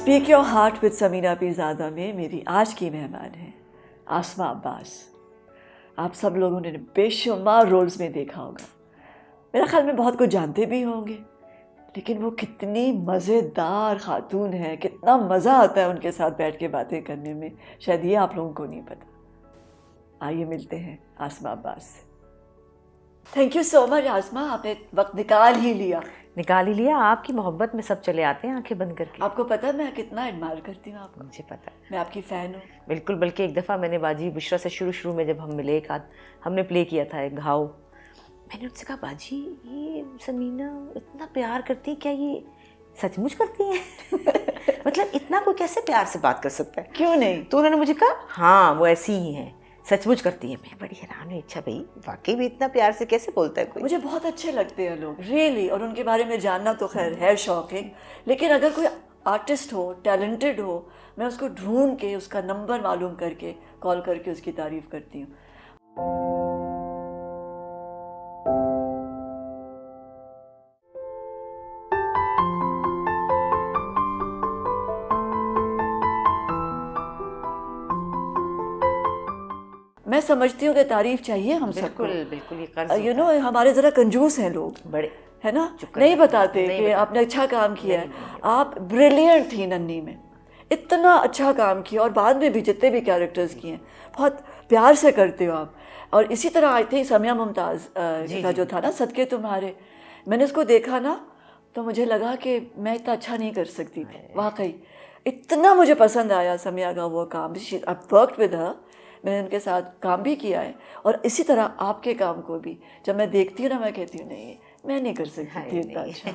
Speak your heart with Samina Peerzada में मेरी आज की मेहमान है आसमा अब्बास। आप सब लोगों ने बेशुमार रोल्स में देखा होगा, मेरा ख्याल में बहुत कुछ जानते भी होंगे, लेकिन वो कितनी मज़ेदार खातून है, कितना मज़ा आता है उनके साथ बैठ के बातें करने में, शायद ये आप लोगों को नहीं पता। आइए मिलते हैं आसमा अब्बास से। थैंक यू सो मच आसमा, आपने वक्त निकाल ही लिया। आपकी मोहब्बत में सब चले आते हैं आंखें बंद करके। आपको पता है मैं कितना एडमायर करती हूँ आपको। मुझे पता है, मैं आपकी फ़ैन हूँ। बिल्कुल। बल्कि एक दफ़ा मैंने बाजी बुशरा से शुरू में जब हम मिले, एक आध हमने प्ले किया था एक घाव, मैंने उनसे कहा बाजी ये समीना इतना प्यार करती है, क्या ये सचमुच करती है? मतलब इतना कोई कैसे प्यार से बात कर सकता है? क्यों नहीं? तो उन्होंने मुझे कहा हाँ वो ऐसी ही है, सचमुच करती है। मैं बड़ी हैरान हुई, अच्छा भाई वाकई भी इतना प्यार से कैसे बोलता है कोई? मुझे बहुत अच्छे लगते हैं लोग रियली, और उनके बारे में जानना तो खैर है शॉकिंग, लेकिन अगर कोई आर्टिस्ट हो, टैलेंटेड हो, मैं उसको ढूंढ के उसका नंबर मालूम करके कॉल करके उसकी तारीफ़ करती हूँ। मैं समझती हूँ कि तारीफ़ चाहिए हम सबको। बिल्कुल ये कर्ज यू नो हमारे ज़रा कंजूस हैं लोग, बड़े, है ना, नहीं बताते कि आपने अच्छा काम किया है। आप ब्रिलियंट थी नन्ही में, इतना अच्छा काम किया, और बाद में भी जितने भी कैरेक्टर्स किए हैं बहुत प्यार से करते हो आप। और इसी तरह आई थिंक समिया मुमताज़ का जो था ना सदके तुम्हारे, मैंने उसको देखा ना तो मुझे लगा कि मैं इतना अच्छा नहीं कर सकती थी। वाकई इतना मुझे पसंद आया समिया का वो काम। आई वर्कड विद हर, मैंने उनके साथ काम भी किया है, और इसी तरह आपके काम को भी जब मैं देखती हूँ ना मैं कहती हूँ नहीं मैं नहीं कर सकती थी इतना अच्छा।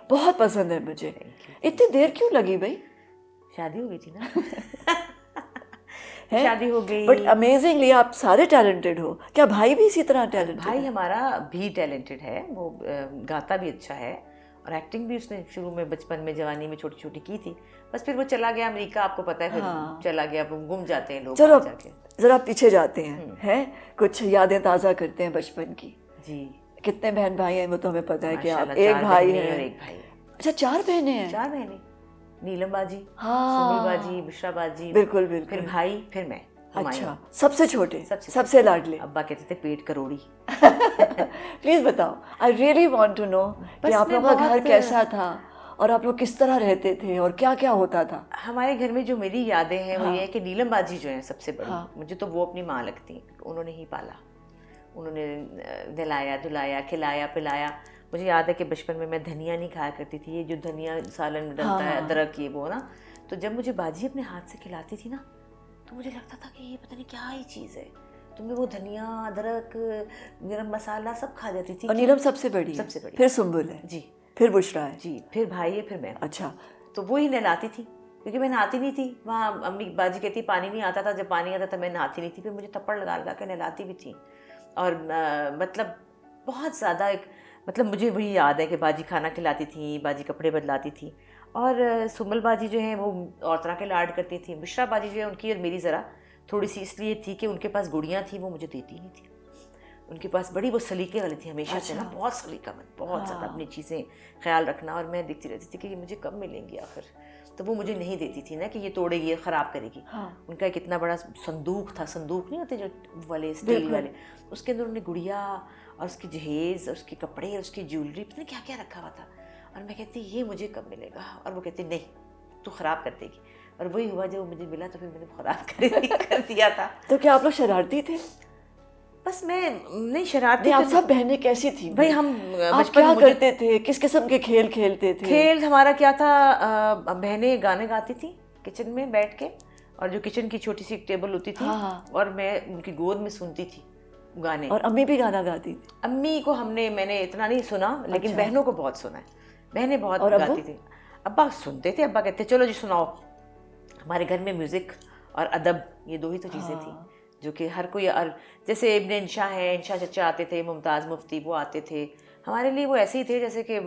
बहुत पसंद है मुझे। इतनी देर क्यों लगी भाई? शादी हो गई थी ना। शादी हो गई। बट अमेजिंगली आप सारे टैलेंटेड हो। क्या भाई भी इसी तरह टैलेंटेड? भाई हमारा भी टैलेंटेड है, वो गाता भी अच्छा है, और एक्टिंग भी उसने शुरू में बचपन में जवानी में छोटी छोटी की थी, बस फिर वो चला गया अमेरिका, आपको पता है, फिर चला गया, वो गुम जाते हैं लोग। चलो ज़रा पीछे जाते हैं कुछ यादें ताज़ा करते हैं बचपन की। जी। कितने बहन भाई हैं वो तो हमें पता है कि आप एक भाई है। एक भाई। अच्छा 4 बहनें हैं? 4 बहनें, नीलम बाजी, हाँ, सुमल बाजी, बुशरा बाजी, बिल्कुल बिल्कुल, फिर भाई, फिर मैं। अच्छा, सबसे छोटे, सबसे लाडले। अब्बा कहते थे पेट करोड़ी। प्लीज़ बताओ, I really want to know कि आप लोगों का घर कैसा था और आप लोग किस तरह रहते थे और क्या क्या होता था। हमारे घर में जो मेरी यादें हैं वो ये है कि नीलम बाजी जो है सबसे बड़ी, मुझे तो वो अपनी माँ लगती है। उन्होंने ही पाला, उन्होंने नहलाया धुलाया खिलाया पिलाया। मुझे याद है कि बचपन में मैं धनिया नहीं खाया करती थी, ये जो धनिया सालन में डलता है, अदरक ये वो ना, तो जब मुझे बाजी अपने हाथ से खिलाती थी ना तो मुझे लगता था कि ये पता नहीं क्या ही चीज़ है। तो मैं वो धनिया अदरक गरम मसाला सब खा जाती थी। और नीलम सबसे बड़ी? सबसे बड़ी। फिर सुम्बुल है जी, फिर बुशरा है जी, फिर भाई है, फिर मैं। अच्छा, तो वो ही नहलाती थी क्योंकि मैं नहाती नहीं थी। वहाँ अम्मी बाजी कहती पानी नहीं आता था, जब पानी आता था मैं नहाती नहीं थी, फिर मुझे थप्पड़ लगा लगा के नहलाती भी थी। और मतलब बहुत ज़्यादा एक, मतलब मुझे वही याद है कि बाजी खाना खिलाती थी, बाजी कपड़े बदलाती थी। और सुमल बाजी जो है वो और तरह के लाड करती थी। बुशरा बाजी जो है उनकी और मेरी ज़रा थोड़ी सी इसलिए थी कि उनके पास गुड़ियाँ थी, वो मुझे देती नहीं थी। उनके पास बड़ी वो सलीके वाली थी हमेशा से ना, बहुत सलीकामंद, बहुत ज़्यादा अपनी चीज़ें ख्याल रखना। और मैं देखती रहती थी कि ये मुझे कब मिलेंगी आखिर, तो वो मुझे नहीं देती थी ना कि ये तोड़ेगी ये ख़राब करेगी। उनका एक इतना बड़ा संदूक था, संदूक नहीं होते जो वाले स्टील वाले, उसके अंदर उन्होंने गुड़िया और उसकी जहेज़ और उसके कपड़े और उसकी ज्वेलरी पता नहीं क्या क्या रखा हुआ था। और मैं कहती ये मुझे कब मिलेगा, और वो कहती नहीं तू ख़राब कर देगी। और वही हुआ, जब मुझे मिला तो फिर मैंने ख़राब कर दिया था। तो क्या आप लोग शरारती थे? बस मैं नहीं शरारती। आप सब बहनें कैसी थी भाई? हम बचपन क्या करते थे, किस किस्म के खेल खेलते थे? खेल हमारा क्या था, बहनें गाने गाती थी किचन में बैठ के, और जो किचन की छोटी सी टेबल होती थी, और मैं उनकी गोद में सुनती थी गाने। और अम्मी भी गाना गाती थी? अम्मी को मैंने इतना नहीं सुना, लेकिन बहनों को बहुत सुना है, बहनें बहुत गाती थी। अब्बा सुनते थे, अब्बा कहते चलो जी सुनाओ। हमारे घर में म्यूज़िक और अदब ये दो ही तो चीज़ें थी जो कि हर कोई, और जैसे इब्न इंशा है, इंशा चचा आते थे, मुमताज़ मुफ्ती वो आते थे, हमारे लिए वो ऐसे ही थे जैसे कि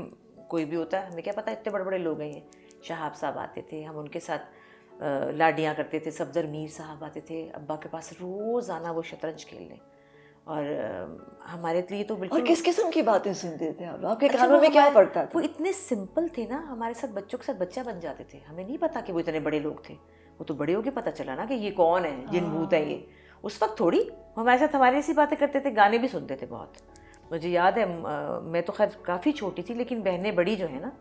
कोई भी होता है। हमें क्या पता इतने बड़े बड़े लोग हैं ये। शहाब साहब आते थे, हम उनके साथ लाडियाँ करते थे। सफदर मीर साहब आते थे अब्बा के पास, रोज़ आना वो शतरंज खेलने, और हमारे लिए तो और बिल्कुल किस किस्म की बातें सुनते थे आप? आपके अच्छा, कानों वो में क्या हमारे- पड़ता वो था? इतने सिंपल थे ना, हमारे साथ बच्चों के साथ बच्चा बन जाते थे। हमें नहीं पता कि वो इतने बड़े लोग थे। वो तो बड़े होके पता चला ना कि ये कौन है, जिन भूत है ये। उस वक्त थोड़ी हमारे साथ हमारी ऐसी बातें करते थे, गाने भी सुनते थे बहुत। मुझे याद है मैं तो खैर काफ़ी छोटी थी, लेकिन बहनें बड़ी जो है ना,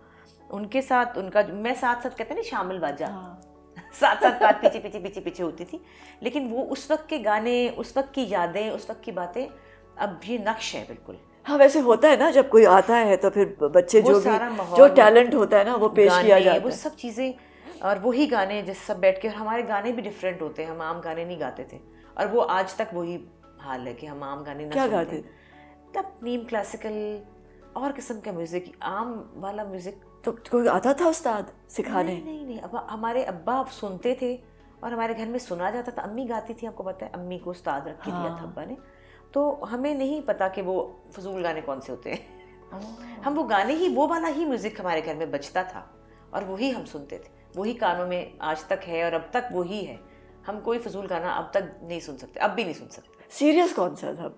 उनके साथ उनका मैं साथ साथ कहते हैं ना शामिल बाजा, साथ साथ बात पीछे पीछे पीछे पीछे होती थी। लेकिन वो उस वक्त के गाने, उस वक्त की यादें, उस वक्त की बातें अब ये नक्श है बिल्कुल। हाँ, वैसे होता है ना, जब कोई आता है तो फिर बच्चे वो जो सारा भी माहौल, जो टैलेंट होता है ना वो पेश किया गाने, जाता वो है। सब चीज़ें, और वही गाने जिस सब बैठ के, और हमारे गाने भी डिफरेंट होते हैं। हम आम गाने नहीं गाते थे, और वो आज तक वही हाल है कि हम आम गाने ना क्या सुनते गाते हैं। थे? तब नीम क्लासिकल और किस्म का म्यूज़िक, आम वाला म्यूज़िक तो कोई आता था उस्ताद सिखाने? नहीं नहीं नहीं। अब हमारे अब्बा सुनते थे और हमारे घर में सुना जाता था। अम्मी गाती थी, आपको पता है, अम्मी को उस्ताद रख के दिया था अब्बा ने। तो हमें नहीं पता कि वो फजूल गाने कौन से होते हैं। हम वो गाने ही, वो वाला ही म्यूज़िक हमारे घर में बजता था और वही हम सुनते थे। वही कानों में आज तक है और अब तक वही है। हम कोई फजूल गाना अब तक नहीं सुन सकते, अब भी नहीं सुन सकते। सीरियस कौन सा था?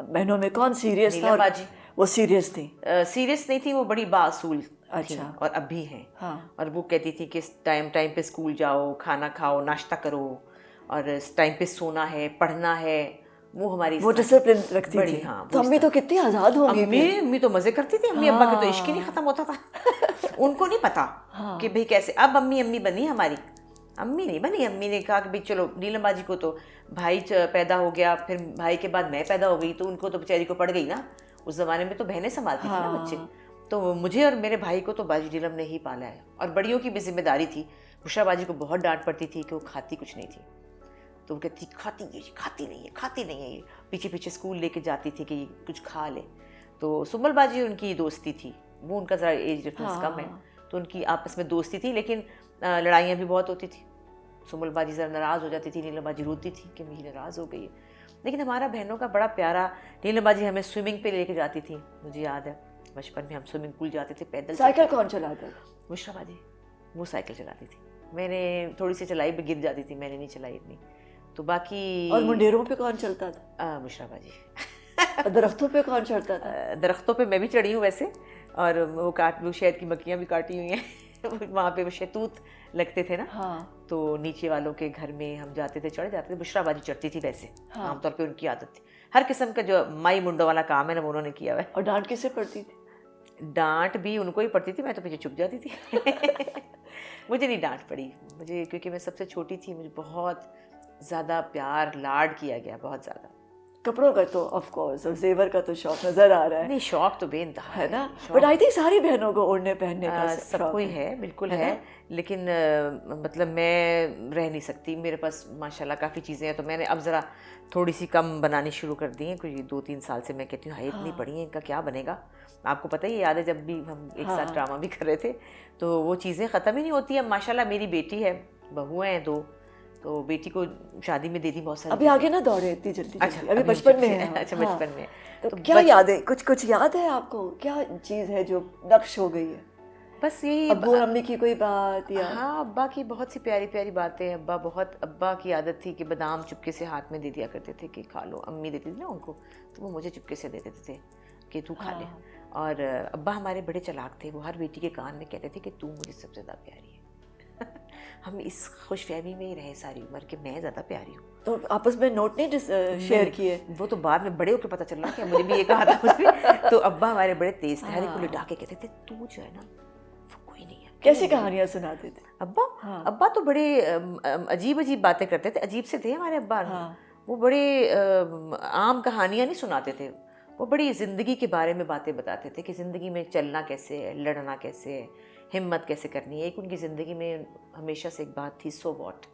बहनों में कौन सीरियस था? नीलम बाजी वो सीरियस थी? सीरियस नहीं थी, वो बड़ी बासूल थी। अच्छा। और अब भी हैं। हाँ। और वो कहती थी कि टाइम टाइम पे स्कूल जाओ, खाना खाओ, नाश्ता करो, और टाइम पे सोना है, पढ़ना है। वो हमारी वो इस तरह डिसिप्लिन की रखती बड़ी, थी। हाँ, तो वो इस अम्मी तो तरह। कितनी आज़ाद होंगी अम्मी फिर। अम्मी तो मजे करती थी। अम्मी अब्बा के तो इश्क ही नहीं खत्म होता था। उनको नहीं पता कि भाई कैसे। अब अम्मी अम्मी बनी हमारी, अम्मी नहीं बनी। अम्मी ने कहा कि भाई चलो, नीलम बाजी को तो भाई पैदा हो गया, फिर भाई के बाद मैं पैदा हो गई, तो उनको तो बेचारी को पड़ गई ना। उस ज़माने में तो बहनें संभालती थी ना बच्चे। तो मुझे और मेरे भाई को तो बाजी नीलम ने ही पाला है। और बड़ियों की भी जिम्मेदारी थी। बुशरा बाजी को बहुत डांट पड़ती थी कि वो खाती कुछ नहीं थी। तो वो कहती खाती नहीं है, खाती नहीं है ये। पीछे पीछे स्कूल लेके जाती थी कि ये कुछ खा ले। तो सुमल बाजी उनकी दोस्ती थी। वो उनका ज़रा एज डिफरेंस कम है, तो उनकी आपस में दोस्ती थी, लेकिन लड़ाइयाँ भी बहुत होती थी। सुमल बाजी ज़रा नाराज़ हो जाती थी, नीलम बाजी रोती थी कि मेरी नाराज़ हो गई है। लेकिन हमारा बहनों का बड़ा प्यारा, नीलम बाजी हमें स्विमिंग पे लेके जाती थी। मुझे याद है बचपन में हम स्विमिंग पूल जाते थे पैदल। साइकिल कौन चलाता था? बुशरा बाजी, वो साइकिल चलाती थी। मैंने थोड़ी सी चलाई, भी गिर जाती थी, मैंने नहीं चलाई इतनी। तो बाकी और मुंडेरों पे कौन चलता था? बुशरा बाजी। और दरख्तों पे कौन चढ़ता था? दरख्तों पे मैं भी चढ़ी हूँ वैसे, और वो शहद की मक्खियाँ भी काटी हुई हैं। वहाँ पे वो शहतूत लगते थे ना। हाँ। तो नीचे वालों के घर में हम जाते थे, चढ़ जाते थे। बुशरा बाजी चढ़ती थी वैसे। हाँ। आमतौर पे उनकी आदत थी। हर किस्म का जो माई मुंडो वाला काम है ना, वो उन्होंने किया हुआ है। और डांट किससे पड़ती थी? डांट भी उनको ही पड़ती थी, मैं तो पीछे छुप जाती थी। मुझे नहीं डांट पड़ी, मुझे, क्योंकि मैं सबसे छोटी थी। मुझे बहुत ज़्यादा प्यार लाड किया गया, बहुत ज़्यादा। कपड़ों का तो ऑफ कोर्स, और जेवर का तो शौक नजर आ रहा है। नहीं, शौक तो बेइंतहा है ना। बट आई थिंक सारी बहनों को ओढ़ने पहनने का सबको ही है, बिल्कुल है। लेकिन मतलब मैं रह नहीं सकती। मेरे पास माशाल्लाह काफ़ी चीज़ें हैं, तो मैंने अब ज़रा थोड़ी सी कम बनानी शुरू कर दी हैं। कुछ 2-3 साल से मैं कहती हूँ हाय इतनी पड़ी है, इनका क्या बनेगा। आपको पता ही याद है जब भी हम एक साथ ड्रामा भी कर रहे थे, तो वो चीज़ें ख़त्म ही नहीं होती। अब माशाल्लाह मेरी बेटी है, बहुएँ हैं 2, तो बेटी को शादी में दे दी बहुत सारी। अभी आगे ना दौड़े इतनी जल्दी। अच्छा, अभी बचपन में है। अच्छा, बचपन में। तो क्या याद है? कुछ याद है आपको? क्या चीज़ है जो नक्श हो गई है? बस यही, अब्बू और अम्मी की कोई बात या? हाँ, अब्बा की बहुत सी प्यारी प्यारी बातें। अब्बा की आदत थी कि बादाम चुपके से हाथ में दे दिया करते थे कि खा लो। अम्मी देती थी ना उनको, तो वो मुझे चुपके से दे देते थे कि तू खा ले। और अब्बा हमारे बड़े चालाक थे। वो हर बेटी के कान में कहते थे कि तू मुझे सबसे ज़्यादा प्यारी है। हम इस खुशफहमी में ही रहे सारी उम्र कि मैं ज़्यादा प्यारी हूँ। तो आपस में नोट नहीं शेयर किए? वो तो बाद में बड़े होकर पता चल रहा कि मुझे भी ये कहा था उसने। तो अब्बा हमारे बड़े तेज थे, हर एक को लिटा के कहते थे तू जो है ना वो कोई नहीं है। कैसी कहानियाँ सुनाते थे अब्बा? अब्बा तो बड़े अजीब अजीब बातें करते थे। अजीब से थे हमारे अब्बा। वो बड़े आम कहानियाँ नहीं सुनाते थे। वो बड़ी ज़िंदगी के बारे में बातें बताते थे कि ज़िंदगी में चलना कैसे है, लड़ना कैसे है, हिम्मत कैसे करनी है। एक उनकी ज़िंदगी में हमेशा से एक बात थी, सो वॉट।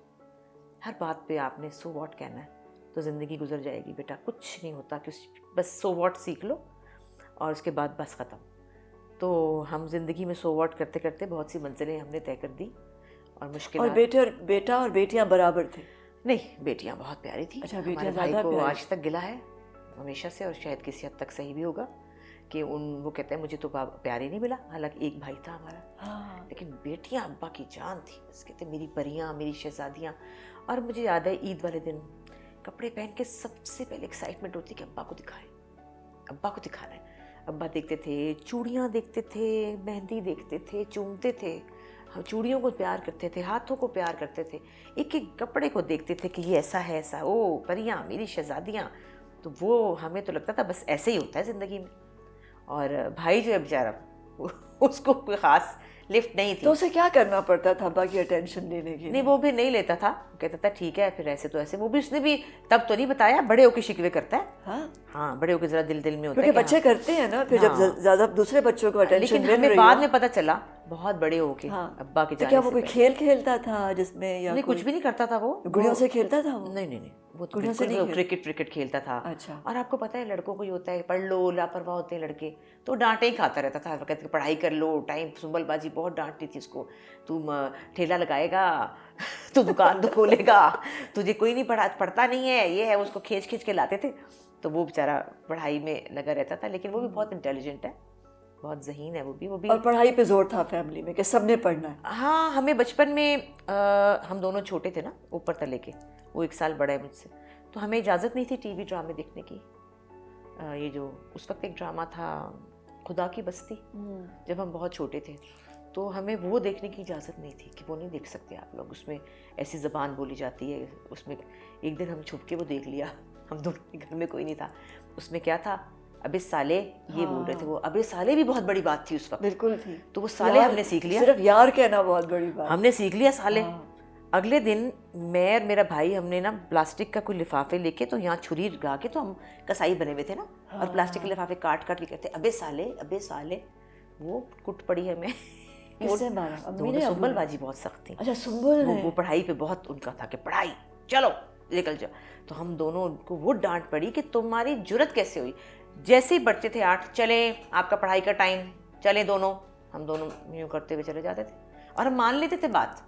हर बात पे आपने सो वॉट कहना है तो ज़िंदगी गुजर जाएगी बेटा। कुछ नहीं होता कि बस सो वॉट सीख लो और उसके बाद बस ख़त्म। तो हम ज़िंदगी में सो वॉट करते करते बहुत सी मंजिलें हमने तय कर दी। और मुश्किल, और बेटा और बेटियाँ बराबर थे? नहीं, बेटियाँ बहुत प्यारी थी। अच्छा, बेटियाँ भाई ज़्यादा को प्यारी। आज तक गिला है हमेशा से, और शायद किसी हद तक सही भी होगा कि वो कहते हैं मुझे तो प्यार ही नहीं मिला। हालांकि एक भाई था हमारा, लेकिन बेटियां अब्बा की जान थी। बस कहते मेरी परियां, मेरी शहजादियां। और मुझे याद है ईद वाले दिन कपड़े पहन के सबसे पहले एक्साइटमेंट होती कि अब्बा को दिखाएं, अब्बा को दिखाना है। अब्बा देखते थे, चूड़ियाँ देखते थे, मेहंदी देखते थे, चूमते थे, चूड़ियों को प्यार करते थे, हाथों को प्यार करते थे, एक एक कपड़े को देखते थे कि ये ऐसा है, ऐसा, ओ परियां, मेरी शहजादियाँ। तो वो हमें तो लगता था बस ऐसे ही होता है ज़िंदगी में। और भाई जो है बेचारा उसको कोई ख़ास लिफ्ट नहीं थी। तो उसे क्या करना पड़ता था अब्बा की अटेंशन लेने के लिए? नहीं, वो भी नहीं लेता था, कहता था ठीक है फिर ऐसे तो ऐसे। वो भी उसने भी तब तो नहीं बताया, बड़े होके शिकवे करता है। हाँ, बड़े होके जरा दिल में होता है क्योंकि बच्चे करते हैं ना, फिर जब ज्यादा दूसरे बच्चों को अटेंशन मिल रही हो। लेकिन हमें बाद में पता चला बहुत बड़े होके अब्बा के जाने से। क्या वो कोई खेल खेलता था जिसमें, या नहीं कुछ भी नहीं करता था? वो गुड़ियों से खेलता था वो? नहीं, वो तो क्रिकेट खेलता था। अच्छा। और आपको पता है लड़कों को ही होता है, पढ़ लो, लापरवाह होते हैं लड़के, तो डांटे ही खाता रहता था, कहते पढ़ाई कर लो, टाइम। सुंबलबाजी बहुत डांटती थी उसको, तुम ठेला लगाएगा, तू दुकान तो खोलेगा, तुझे कोई नहीं पढ़ता नहीं है, ये है। उसको खींच के लाते थे, तो वो बेचारा पढ़ाई में लगा रहता था। लेकिन वो भी बहुत इंटेलिजेंट है, बहुत ज़हीन है वो भी। और पढ़ाई पे जोर था फैमिली में कि सबने पढ़ना है? हाँ, हमें बचपन में हम दोनों छोटे थे ना, ऊपर तले के, वो 1 साल बड़ा है मुझसे, तो हमें इजाज़त नहीं थी टीवी ड्रामे देखने की। ये जो उस वक्त एक ड्रामा था खुदा की बस्ती, जब हम बहुत छोटे थे, तो हमें वो देखने की इजाज़त नहीं थी कि वो नहीं देख सकते आप लोग, उसमें ऐसी ज़बान बोली जाती है। उसमें एक दिन हम छुप के वो देख लिया, हम दोनों के घर में कोई नहीं था। उसमें क्या था, अबे साले, ये बोल रहे थे वो। अबे साले भी बहुत बड़ी बात थी उस वक्त। बिल्कुल थी। तो वो साले हमने सीख लिया, सिर्फ यार कहना बहुत बड़ी बात, हमने सीख लिया साले। अगले दिन मैं और मेरा भाई, हमने ना प्लास्टिक का कोई लिफाफे लेके, तो यहाँ छुरी लगा के, तो हम कसाई बने हुए थे ना, और प्लास्टिक के लिफाफे काट के कहते अबे साले, अबे साले। वो कुट पड़ी हमें। किससे मारा? अम्मी ने? सुंबलबाजी बहुत सख्त थी। अच्छा, सुंबल ने? वो पढ़ाई पे बहुत उनका था कि पढ़ाई, चलो निकल जाओ। तो हम दोनों को वो डांट पड़ी कि तुम्हारी जुर्रत कैसे हुई। जैसे ही बढ़ते थे 8, चले आपका पढ़ाई का टाइम, चले दोनों। हम दोनों यूँ करते हुए चले जाते थे, और हम मान लेते थे बात।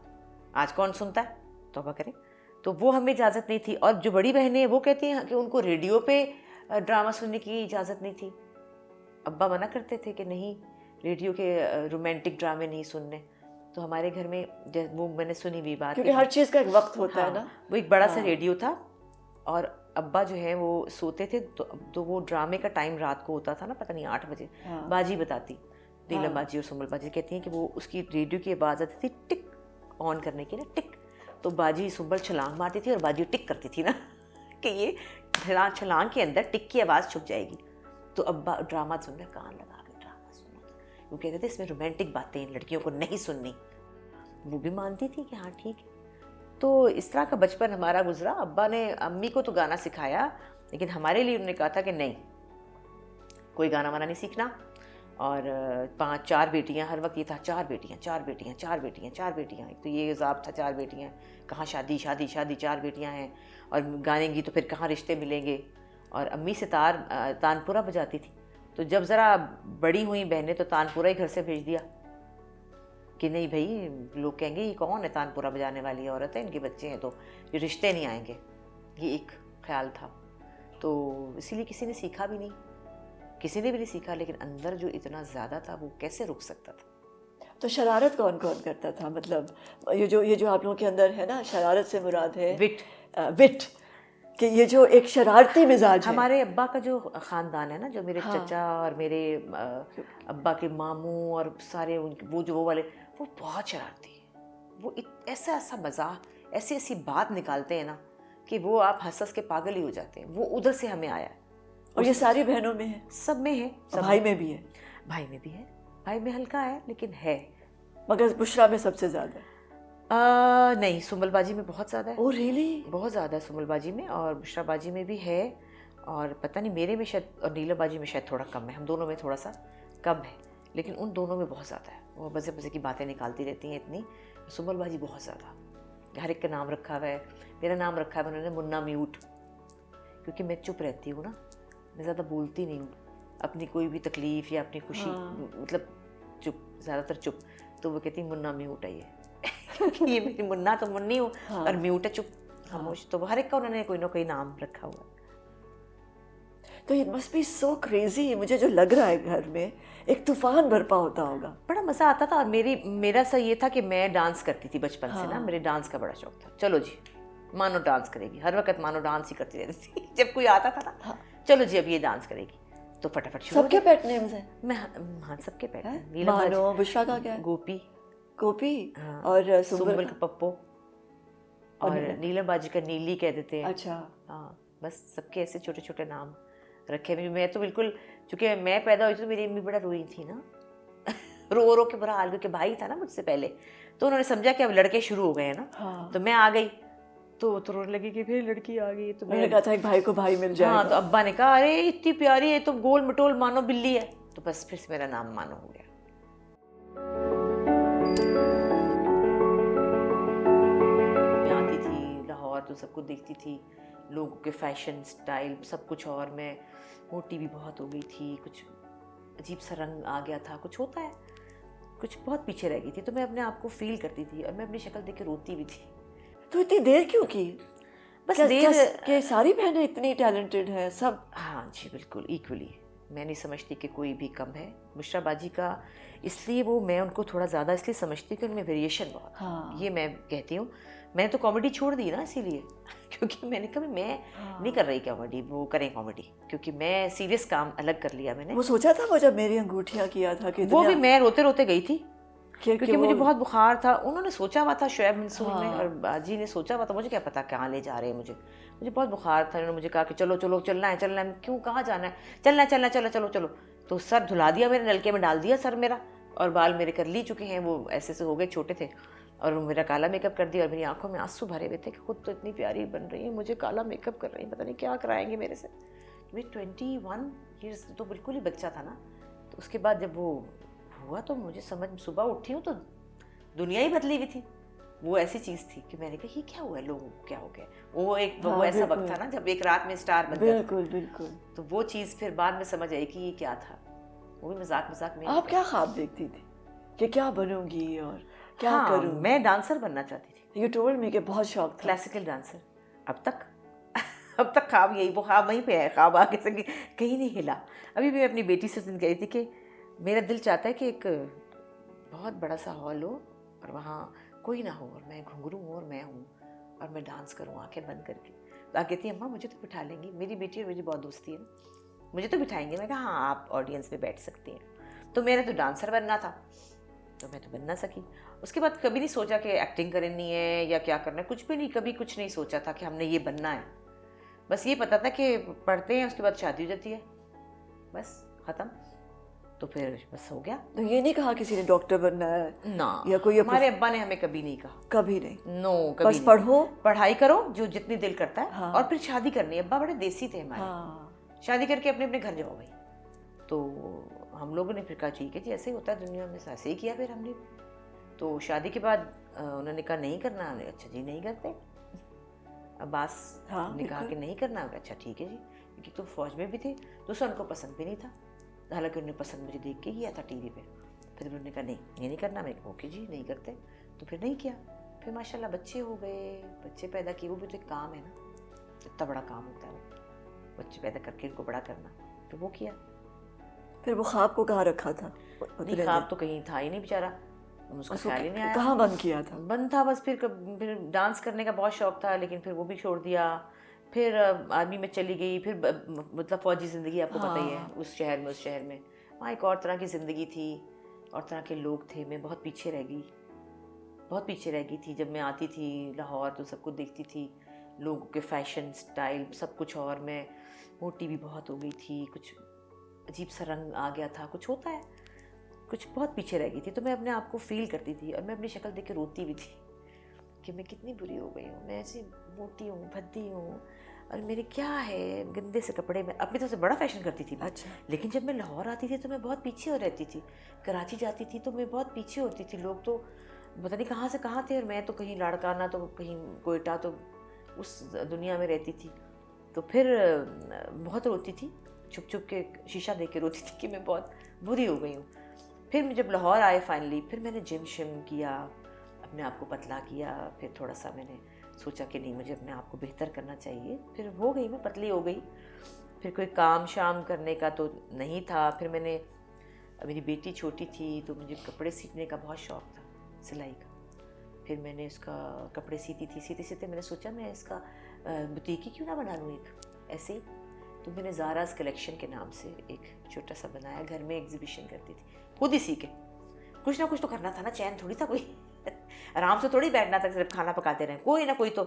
आज कौन सुनता है, तौबा करें। तो वो हमें इजाज़त नहीं थी। और जो बड़ी बहनें, वो कहती हैं कि उनको रेडियो पे ड्रामा सुनने की इजाज़त नहीं थी। अब्बा मना करते थे कि नहीं, रेडियो के रोमांटिक ड्रामे नहीं सुनने। तो हमारे घर में वो मैंने सुनी हुई बात, क्योंकि हर चीज़ का एक वक्त होता है ना। वो एक बड़ा सा रेडियो था, और अब्बा जो है वो सोते थे, तो वो ड्रामे का टाइम रात को होता था ना, पता नहीं 8 बजे। बाजी बताती, नीलम बाजी और सुंबल बाजी कहती हैं कि वो उसकी रेडियो की आवाज़ आती थी टिक ऑन करने की ना, टिक। तो बाजी सुंबल छलांग मारती थी और बाजी टिक करती थी ना कि ये छलांग के अंदर टिक की आवाज़ छुप जाएगी। तो अब्बा ड्रामा सुन रहे, कान लगा के ड्रामा सुना। वो कहते थे इसमें रोमांटिक बातें लड़कियों को नहीं सुननी। वो भी मानती थी कि हाँ ठीक है। तो इस तरह का बचपन हमारा गुजरा। अब्बा ने अम्मी को तो गाना सिखाया, लेकिन हमारे लिए उन्होंने कहा था कि नहीं, कोई गाना वाना नहीं सीखना। और 5-4 बेटियां, हर वक्त ये था 4 बेटियां, 4 बेटियां, 4 बेटियां, 4 बेटियां। एक तो ये हिसाब था 4 बेटियां, कहाँ शादी शादी शादी, 4 बेटियां हैं, और गाएंगी तो फिर कहाँ रिश्ते मिलेंगे। और अम्मी से तानपुरा बजाती थी। तो जब ज़रा बड़ी हुई बहनें, तो तानपुरा ही घर से भेज दिया कि नहीं भाई, लोग कहेंगे ये कौन है, तानपुरा बजाने वाली औरत है, इनके बच्चे हैं तो ये रिश्ते नहीं आएंगे। ये एक ख्याल था। तो इसीलिए किसी ने सीखा भी नहीं, किसी ने भी नहीं सीखा। लेकिन अंदर जो इतना ज़्यादा था, वो कैसे रुक सकता था। तो शरारत कौन कौन करता था? मतलब ये जो आप लोगों के अंदर है ना, शरारत से मुराद है विट, कि ये जो एक शरारती मिजाज है। हमारे अब्बा का जो ख़ानदान है ना, जो मेरे चचा और मेरे अब्बा के मामू और सारे उनके वो वाले, वो बहुत शरारती है। वो ऐसा मज़ाक, ऐसी बात निकालते हैं ना कि वो आप हंस के पागल ही हो जाते हैं। वो उधर से हमें आया है। और ये सारी बहनों में है? सब में है। भाई में भी है? भाई में भी है, भाई में हल्का है लेकिन है। मगर बुशरा में सबसे ज़्यादा? नहीं, सुंबलबाजी में बहुत ज़्यादा है। Oh really? बहुत ज़्यादा है सुंबलबाजी में, और बुशराबाजी में भी है। और पता नहीं मेरे में शायद, और नीलमबाजी में शायद थोड़ा कम है। हम दोनों में थोड़ा सा कम है, लेकिन उन दोनों में बहुत ज़्यादा है। वो बसे बसे की बातें निकालती रहती हैं इतनी। सुंबलबाजी बहुत ज़्यादा। हर एक का नाम रखा हुआ है। मेरा नाम रखा है उन्होंने मुन्ना म्यूट, क्योंकि मैं चुप रहती हूँ ना, मैं ज़्यादा बोलती नहीं हूँ। अपनी कोई भी तकलीफ़ या अपनी खुशी, मतलब चुप, ज़्यादातर चुप। तो वो कहती मुन्ना म्यूट है ये मेरी मुन्ना तो मुन्नी हूँ, और म्यूट है, चुप, खामोश। तो हर एक का उन्होंने कोई ना कोई नाम रखा हुआ। तो it must be so crazy. मुझे जो लग रहा है घर में एक तूफान बरपा होता होगा। बड़ा मज़ा आता था। और मेरा सा ये था कि मैं डांस करती थी बचपन से ना, मेरे डांस का बड़ा शौक था। चलो जी, मानो डांस करेगी, हर वक्त मानो डांस ही करती रहती थी। जब कोई आता था ना, चलो जी अब ये डांस करेगी, तो फटाफट शुरू। सबके पेट नेम्स हैं? मैं हाँ सबके पेट हैं। मानो, बुशरा का क्या है? गोपी, गोपी, हाँ, और सुंबल का पप्पो, और नीलम? नीलम बाजी का नीली कह देते हैं। अच्छा। हाँ, बस सबके ऐसे छोटे छोटे नाम रखे हुए। मैं तो बिल्कुल, चूंकि मैं पैदा हुई थी तो मेरी अम्मी बड़ा रोई थी ना रो रो के बुरा हाल, क्योंकि भाई था ना मुझसे पहले, तो उन्होंने समझा कि अब लड़के शुरू हो गए हैं ना। हाँ। तो मैं आ गई तो रोने लगी कि फिर लड़की आ गई। तो मैंने कहा था एक भाई को भाई मिल जाएगा। हाँ, तो अब्बा ने कहा अरे इतनी प्यारी है तो गोल मटोल मानो बिल्ली है, तो बस फिर से मेरा नाम मानो हो गया। मैं आती थी लाहौर तो सबको देखती थी, लोगों के फैशन स्टाइल सब कुछ, और मैं मोटी भी बहुत हो गई थी, कुछ अजीब सा रंग आ गया था, कुछ होता है, कुछ बहुत पीछे रह गई थी। तो मैं अपने आप को फील करती थी और मैं अपनी शक्ल देख के रोती भी थी। तो इतनी देर क्यों की? बस देर कि सारी बहनें इतनी टैलेंटेड हैं सब? हाँ जी बिल्कुल इक्वली। मैं नहीं समझती कि कोई भी कम है। बुशरा बाजी का इसलिए वो, मैं उनको थोड़ा ज़्यादा इसलिए समझती हूँ कि उनमें वेरिएशन बहुत। हाँ। ये मैं कहती हूँ। मैंने तो कॉमेडी छोड़ दी ना इसीलिए क्योंकि मैंने कहा मैं नहीं कर रही कॉमेडी, वो करें कॉमेडी, क्योंकि मैं सीरियस काम अलग कर लिया मैंने। वो सोचा था वो जब मेरी अंगूठियाँ किया था कि वो भी मैं रोते रोते गई थी क्योंकि वो... मुझे बहुत बुखार था। उन्होंने सोचा हुआ था शोएब मंसूर ने और बाजी ने सोचा हुआ था, मुझे क्या पता कहाँ ले जा रहे हैं मुझे बहुत बुखार था। उन्होंने मुझे कहा कि चलो चलो चलना है, क्यों कहाँ जाना है, चलना है चलना, चलो चलो चलो। तो सर धुला दिया मेरे, नलके में डाल दिया सर मेरा, और बाल मेरे कर ली चुके हैं, वो ऐसे से हो गए, छोटे थे, और मेरा काला मेकअप कर दिया और मेरी आंखों में आंसू भरे हुए थे कि खुद तो इतनी प्यारी बन रही है, मुझे काला मेकअप कर रही है, पता नहीं क्या कराएंगे मेरे से। मैं 21 ईयर्स तो बिल्कुल ही बच्चा था ना। तो उसके बाद जब वो हुआ तो मुझे समझ, सुबह उठी हूँ तो दुनिया ही बदली हुई थी। वो ऐसी चीज़ थी कि मैंने कहा ये क्या हुआ, लोगों को क्या हो गया। वो ऐसा वक्त था ना जब एक रात में स्टार बन गया। बिल्कुल बिल्कुल। तो वो चीज़ फिर बाद में समझ आई कि ये क्या था। वो भी मजाक मजाक में। आप क्या ख्वाब देखती थी कि क्या बनूंगी और क्या करूं? मैं डांसर बनना चाहती थी। यू टोल्ड मी कि बहुत शौक था। Classical dancer. अब तक ख्वाब यही, वो ख्वाब वहीं पे है, ख्वाब आगे से कहीं नहीं हिला। अभी भी मैं अपनी बेटी से कह रही थी कि मेरा दिल चाहता है कि एक बहुत बड़ा सा हॉल हो और वहाँ कोई ना हो और मैं घुंघरू हूँ और मैं हूँ और मैं डांस करूँ आंखें बंद करके। तो आगे कहती अम्मा मुझे तो बिठा लेंगी, मेरी बेटी और मेरी बहुत दोस्ती है ना, मुझे तो बिठाएंगे। मैं कहा हाँ आप ऑडियंस में बैठ सकती हैं। तो मैंने तो डांसर बनना था, तो मैं तो बन ना सकी। उसके बाद कभी नहीं सोचा कि एक्टिंग करनी है या क्या करना है, कुछ भी नहीं, कभी कुछ नहीं सोचा था कि हमने ये बनना है। बस ये पता था कि पढ़ते हैं, उसके बाद शादी हो जाती है, बस ख़त्म। तो फिर बस हो गया। तो ये नहीं कहा किसी ने डॉक्टर बनना है ना, या कोई? हमारे अब्बा ने हमें कभी नहीं कहा। कभी नहीं? नो, कभी बस नहीं। पढ़ो, पढ़ाई करो जो जितनी दिल करता है। हाँ। और फिर शादी करनी है। अब्बा बड़े देसी थे हमारे। हाँ। शादी करके अपने अपने घर जाओ भाई। तो हम लोगों ने फिर कहा ठीक है जी, ऐसे ही होता है दुनिया में, ऐसे ही किया फिर हमने। तो शादी के बाद उन्होंने कहा नहीं करना, हमने अच्छा जी नहीं करते। अब्बास ने कहा कि नहीं करना, अच्छा ठीक है जी, क्योंकि तो फौज में भी थे, दूसरा उनको पसंद भी नहीं था। हालांकि उन्हें पसंद मुझे देख के ही आया था टीवी पे। फिर उन्होंने कहा नहीं ये नहीं करना। मैंने कहा ओके जी नहीं करते। तो फिर नहीं किया। फिर माशाल्लाह बच्चे हो गए, बच्चे पैदा किए, वो भी तो एक काम है ना, इतना बड़ा काम होता है वो, बच्चे पैदा करके इनको बड़ा करना। फिर वो किया। फिर वो ख्वाब को कहाँ रखा था? नहीं, ख्वाब तो कहीं था ही नहीं बेचारा, उसको ख्याल ही नहीं आया। कहाँ बंद किया था? बंद था बस। फिर डांस करने का बहुत शौक था, लेकिन फिर वो भी छोड़ दिया। फिर आर्मी में चली गई। फिर मतलब फौजी ज़िंदगी आपको पता ही है, उस शहर में वहाँ एक और तरह की ज़िंदगी थी और तरह के लोग थे। मैं बहुत पीछे रह गई थी। जब मैं आती थी लाहौर तो सबको देखती थी, लोगों के फैशन स्टाइल सब कुछ, और मैं मोटी भी बहुत हो गई थी, कुछ अजीब सा रंग आ गया था, कुछ होता है, कुछ बहुत पीछे रह गई थी। तो मैं अपने आप को फील करती थी और मैं अपनी शक्ल देख के रोती भी थी कि मैं कितनी बुरी हो गई हूँ, मैं ऐसी मोटी हूँ, भद्दी हूँ, और मेरे क्या है गंदे से कपड़े। में अपनी तरफ से बड़ा फैशन करती थी। अच्छा। लेकिन जब मैं लाहौर आती थी तो मैं बहुत पीछे हो रहती थी। कराची जाती थी तो मैं बहुत पीछे होती थी। लोग तो पता नहीं कहाँ से कहाँ थे और मैं तो कहीं लाड़काना, तो कहीं कोयटा, तो उस दुनिया में रहती थी। तो फिर बहुत रोती थी, छुप छुप के शीशा देख के रोती थी कि मैं बहुत बुरी हो गई हूँ। फिर जब लाहौर आए फाइनली, फिर मैंने जिम शिम किया, अपने आप को पतला किया। फिर थोड़ा सा मैंने सोचा कि नहीं मुझे अपने आप को बेहतर करना चाहिए। फिर हो गई, मैं पतली हो गई। फिर कोई काम शाम करने का तो नहीं था। फिर मेरी बेटी छोटी थी तो मुझे कपड़े सीखने का बहुत शौक़ था, सिलाई का। फिर मैंने उसका कपड़े सीते सीते मैंने सोचा मैं इसका बुटीक ही क्यों ना बना लूँ एक ऐसे ही। तो मैंने ज़ारास कलेक्शन के नाम से एक छोटा सा बनाया, घर में एग्जीबिशन करती थी खुद ही सी के। कुछ ना कुछ तो करना था ना, चैन थोड़ी था कोई आराम से थोड़ी बैठना था सिर्फ खाना पकाते रहे, कोई ना कोई तो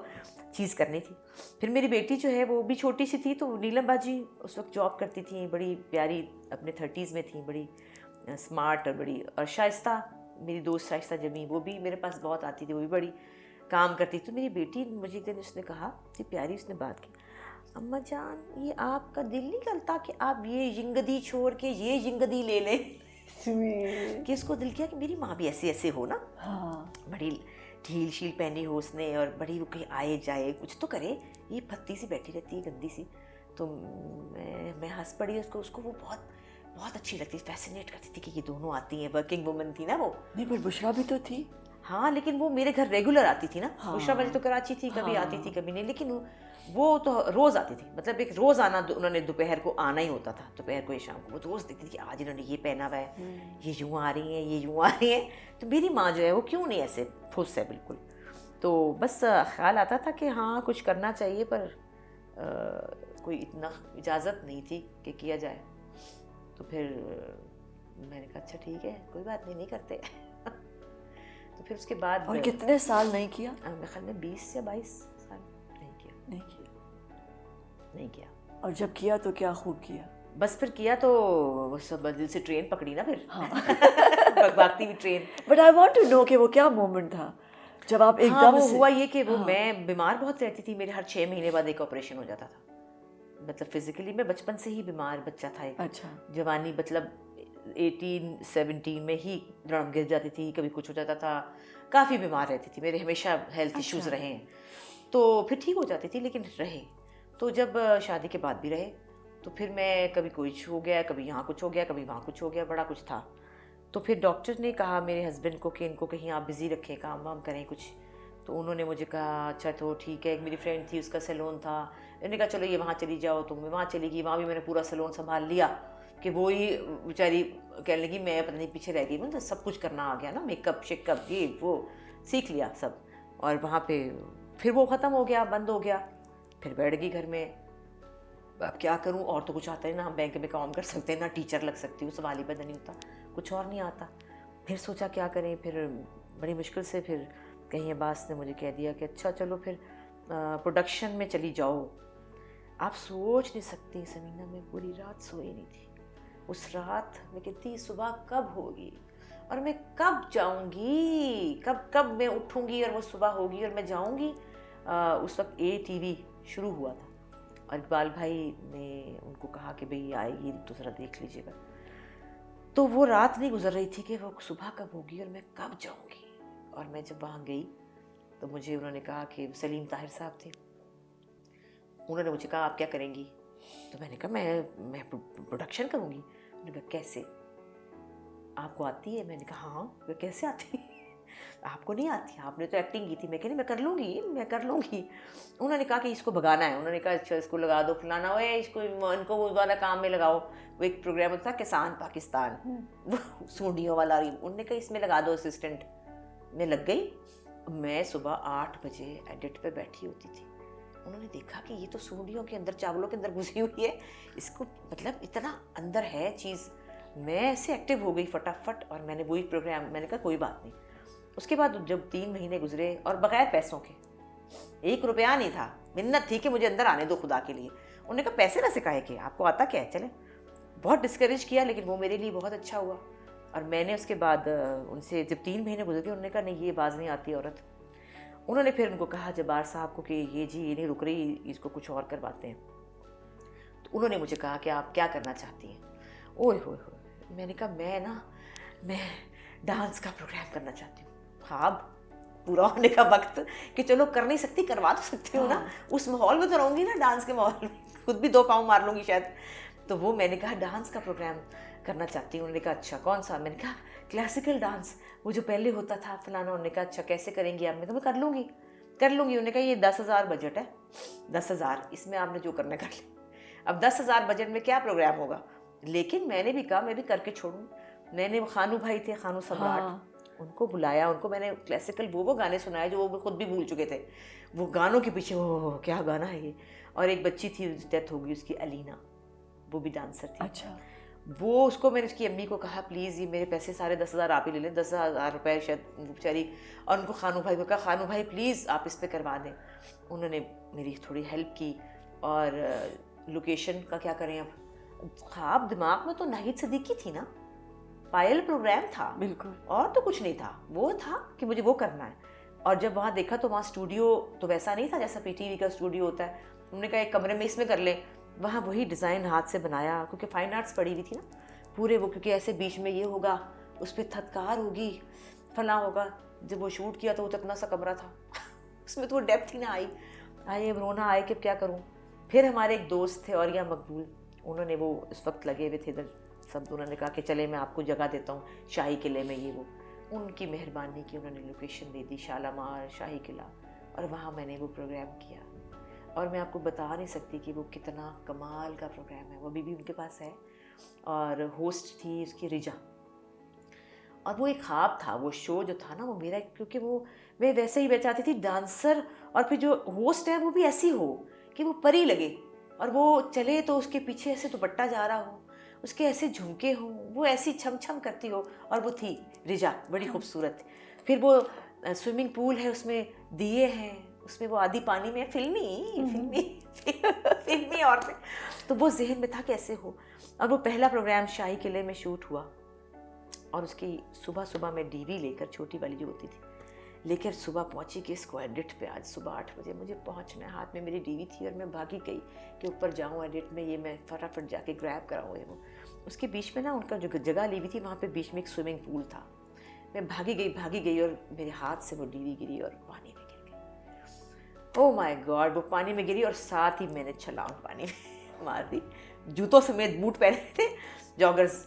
चीज़ करनी थी। फिर मेरी बेटी जो है वो भी छोटी सी थी, तो नीलम बाजी उस वक्त जॉब करती थी, बड़ी प्यारी, अपने 30s में थी, बड़ी स्मार्ट और बड़ी, और शाइस्ता मेरी दोस्त शाइस्ता जमी वो भी मेरे पास बहुत आती थी, वो भी बड़ी काम करती थी। तो मेरी बेटी मुझे एक दिन उसने कहा कि प्यारी, उसने बात की, अम्मा जान ये आपका दिल नहीं करता कि आप ये जिंगदी छोड़ के ये जिंगदी ले लें? कि उसको दिल किया कि मेरी माँ भी ऐसे ऐसे हो ना। हाँ। बड़ी ढील शील पहनी हो उसने, और बड़ी वो कहीं आए जाए कुछ तो करे, ये फत्ती सी बैठी रहती है गंदी सी। तो मैं हंस पड़ी उसको वो बहुत बहुत अच्छी लगती, फैसिनेट करती थी कि ये दोनों आती हैं, वर्किंग वुमन थी ना वो। नहीं पर बुशरा भी तो थी। हाँ लेकिन वो मेरे घर रेगुलर आती थी ना। हाँ। बुशरा बाजी तो कराची थी, कभी हाँ। आती थी कभी नहीं, लेकिन वो तो रोज़ आती थी, मतलब एक रोज़ आना, उन्होंने दोपहर को आना ही होता था, दोपहर को या शाम को। वो रोज़ देखती थी कि आज इन्होंने ये पहना हुआ है, ये यूँ आ रही हैं, ये यूँ आ रही हैं। तो मेरी माँ जो है वो क्यों नहीं ऐसे फुस है बिल्कुल। तो बस ख्याल आता था कि हाँ कुछ करना चाहिए, पर कोई इतना इजाज़त नहीं थी कि किया जाए। तो फिर मैंने कहा अच्छा ठीक है, कोई बात नहीं, नहीं करते तो फिर उसके बाद। और कितने साल नहीं किया? मेरे ख्याल में 20 या 22 साल नहीं किया। और जब किया तो क्या खूब किया। बस फिर किया तो वो सब दिल से ट्रेन पकड़ी ना फिर। हाँ। भागती हुई train. But I want to know कि वो क्या मोमेंट था जब आप एकदम वो से। हुआ ये कि वो मैं बीमार बहुत रहती थी, मेरे हर 6 महीने बाद एक ऑपरेशन हो जाता था। मतलब फिजिकली मैं बचपन से ही बीमार बच्चा था एक। अच्छा। जवानी मतलब 18-17 में ही ड्रम गिर जाती थी, कभी कुछ हो जाता था, काफ़ी बीमार रहती थी, मेरे हमेशा हेल्थ इश्यूज रहे हैं। तो फिर ठीक हो जाती थी, लेकिन रहे तो जब शादी के बाद भी रहे। तो फिर मैं कभी कुछ हो गया, कभी यहाँ कुछ हो गया, कभी वहाँ कुछ हो गया, बड़ा कुछ था। तो फिर डॉक्टर ने कहा मेरे हस्बैंड को कि इनको कहीं आप बिज़ी रखें, काम वाम करें कुछ। तो उन्होंने मुझे कहा अच्छा तो ठीक है। एक मेरी फ्रेंड थी, उसका सैलून था, मैंने कहा चलो ये वहाँ चली जाओ, तो मैं वहाँ चली गई। वहाँ भी मैंने पूरा सैलून संभाल लिया कि वो ही बेचारी कहने लगी मैं पता नहीं पीछे रह गई। मतलब सब कुछ करना आ गया ना, मेकअप शेकअप ये वो सीख लिया सब। और वहाँ पे फिर वो ख़त्म हो गया, बंद हो गया। फिर बैठ गई घर में, अब क्या करूँ, और तो कुछ आता है ना, हम बैंक में काम कर सकते हैं ना, टीचर लग सकती हूँ, सवाल ही पैदा नहीं होता, कुछ और नहीं आता। फिर सोचा क्या करें, फिर बड़ी मुश्किल से फिर कहीं अब्बास ने मुझे कह दिया कि अच्छा चलो फिर प्रोडक्शन में चली जाओ। आप सोच नहीं सकती समीना, मैं पूरी रात सोई नहीं थी। उस रात मैं कहती सुबह कब होगी और मैं कब जाऊंगी, कब मैं उठूंगी और वो सुबह होगी और मैं जाऊंगी। उस वक्त ATV शुरू हुआ था और इकबाल भाई ने उनको कहा कि भाई आएगी तो ज़रा देख लीजिएगा। तो वो रात नहीं गुजर रही थी कि वो सुबह कब होगी और मैं कब जाऊंगी। और मैं जब वहाँ गई तो मुझे उन्होंने कहा कि सलीम ताहिर साहब थे, उन्होंने मुझे कहा आप क्या करेंगी। तो मैंने कहा मैं प्रोडक्शन करूँगी। उन्होंने कहा कैसे, आपको आती है? मैंने कहा हाँ। कैसे आती है? आपको नहीं आती, आपने तो एक्टिंग की थी। मैं कहनी मैं कर लूँगी। उन्होंने कहा कि इसको भगाना है। उन्होंने कहा अच्छा इसको लगा दो फलाना, हो इसको इनको वो वाला काम में लगाओ। वो एक प्रोग्राम होता था किसान पाकिस्तान, सूंडियों वाला। उन्होंने कहा इसमें लगा दो असिस्टेंट। मैं लग गई। मैं सुबह 8 बजे एडिट पे बैठी होती थी। उन्होंने देखा कि ये तो सूंडियों के अंदर, चावलों के अंदर घुसी हुई है, इसको मतलब इतना अंदर है चीज़। मैं ऐसे एक्टिव हो गई फटाफट और मैंने वही प्रोग्राम, मैंने कहा कोई बात नहीं। उसके बाद जब 3 महीने गुजरे और बगैर पैसों के, 1 रुपया नहीं था, मिन्नत थी कि मुझे अंदर आने दो खुदा के लिए। उन्होंने कहा पैसे ना सिखाए कि आपको आता क्या है, चले। बहुत डिस्करेज किया, लेकिन वो मेरे लिए बहुत अच्छा हुआ। और मैंने उसके बाद उनसे जब 3 महीने गुजर गए, उन्होंने कहा नहीं ये बाज नहीं आती औरत। उन्होंने फिर उनको कहा जब्बार साहब को कि ये जी ये नहीं रुक रही, इसको कुछ और करवाते हैं। तो उन्होंने मुझे कहा कि आप क्या करना चाहती हैं। ओए होए होए, मैंने कहा मैं डांस का प्रोग्राम करना चाहती हूँ। ख्वाब पूरा होने का वक्त कि चलो कर नहीं सकती, करवा तो सकती हूँ ना। उस माहौल में तो रहूँगी ना, डांस के माहौल में, खुद भी 2 पाँव मार लूँगी शायद। तो वो मैंने कहा डांस का प्रोग्राम करना चाहती हूँ। उन्होंने कहा अच्छा कौन सा। मैंने कहा क्लासिकल डांस, वो जो पहले होता था फलाना। उन्होंने कहा अच्छा कैसे करेंगी आप। मैं तो मैं कर लूँगी। उन्होंने कहा ये 10,000 बजट है, 10,000 इसमें आपने जो करना कर ले। अब 10,000 बजट में क्या प्रोग्राम होगा। लेकिन मैंने भी कहा मैं भी करके छोड़ूँ। मैंने खानू भाई थे, खानू सम्राट, उनको बुलाया, उनको मैंने क्लासिकल वो गाने सुनाए जो वो खुद भी भूल चुके थे। वो गानों के पीछे हो क्या गाना है ये। और एक बच्ची थी, डेथ हो गई उसकी, अलीना, वो भी डांसर थी। अच्छा। वो उसको मैंने उसकी अम्मी को कहा प्लीज़ ये मेरे पैसे सारे 10,000 आप ही ले लें, 10,000 रुपये शायद बेचारी। और उनको खानू भाई को कहा खानू भाई प्लीज़ आप इस पर करवा दें। उन्होंने मेरी थोड़ी हेल्प की। और लोकेशन का क्या करें अब, ख्वाब दिमाग में तो नाहिद सिद्दीकी थी ना, पायल प्रोग्राम था, बिल्कुल, और तो कुछ नहीं था। वो था कि मुझे वो करना है। और जब वहाँ देखा तो वहाँ स्टूडियो तो वैसा नहीं था जैसा पीटीवी का स्टूडियो होता है। हमने कहा एक कमरे में इसमें कर लें। वहाँ वही डिज़ाइन हाथ से बनाया, क्योंकि फाइन आर्ट्स पड़ी हुई थी ना पूरे वो, क्योंकि ऐसे बीच में ये होगा, उस पर थत्कार होगी, फला होगा। जब वो शूट किया तो वो इतना सा कमरा था उसमें तो वो डेप्थ ही ना आई अब रोना आए कि क्या करूँ। फिर हमारे एक दोस्त थे और या मकबूल, उन्होंने वो इस वक्त लगे हुए थे इधर सब, उन्होंने कहा कि चले मैं आपको जगह देता हूँ शाही किले में, ये वो उनकी मेहरबानी की, उन्होंने लोकेशन दे दी शालामार शाही किला। और वहाँ मैंने वो प्रोग्राम किया। और मैं आपको बता नहीं सकती कि वो कितना कमाल का प्रोग्राम है। वो अभी भी उनके पास है। और होस्ट थी उसकी रिजा। और वो एक ख्वाब था वो शो जो था ना वो मेरा, क्योंकि वो मैं वैसे ही चाहती थी डांसर, और फिर जो होस्ट है वो भी ऐसी हो कि वो परी लगे, और वो चले तो उसके पीछे ऐसे दुपट्टा जा रहा हो, उसके ऐसे झुमके हों, वो ऐसी छम छम करती हो। और वो थी रिजा, बड़ी खूबसूरत। फिर वो स्विमिंग पूल है, उसमें दिए हैं, उसमें वो आधी पानी में फिल्मी औरतें। तो वो जहन में था कैसे हो। और वो पहला प्रोग्राम शाही किले में शूट हुआ। और उसकी सुबह सुबह मैं डीवी लेकर, छोटी वाली जो होती थी, लेकर सुबह पहुंची कि इसको एडिट पे आज सुबह 8 बजे मुझे पहुंचना है। हाथ में मेरी डीवी थी और मैं भागी गई कि ऊपर जाऊं एडिट में, ये मैं फटाफट जाके ग्रैब कराऊँ ये वो। उसके बीच में ना उनका जो जगह ली हुई थी वहाँ पे बीच में एक स्विमिंग पूल था। मैं भागी गई और मेरे हाथ से वो डीवी गिरी और पानी में गिर गई। ओह माय गॉड, वो पानी में गिरी और साथ ही मैंने छलांग पानी में मार दी, जूतों समेत बूट पहने थे, जॉगर्स,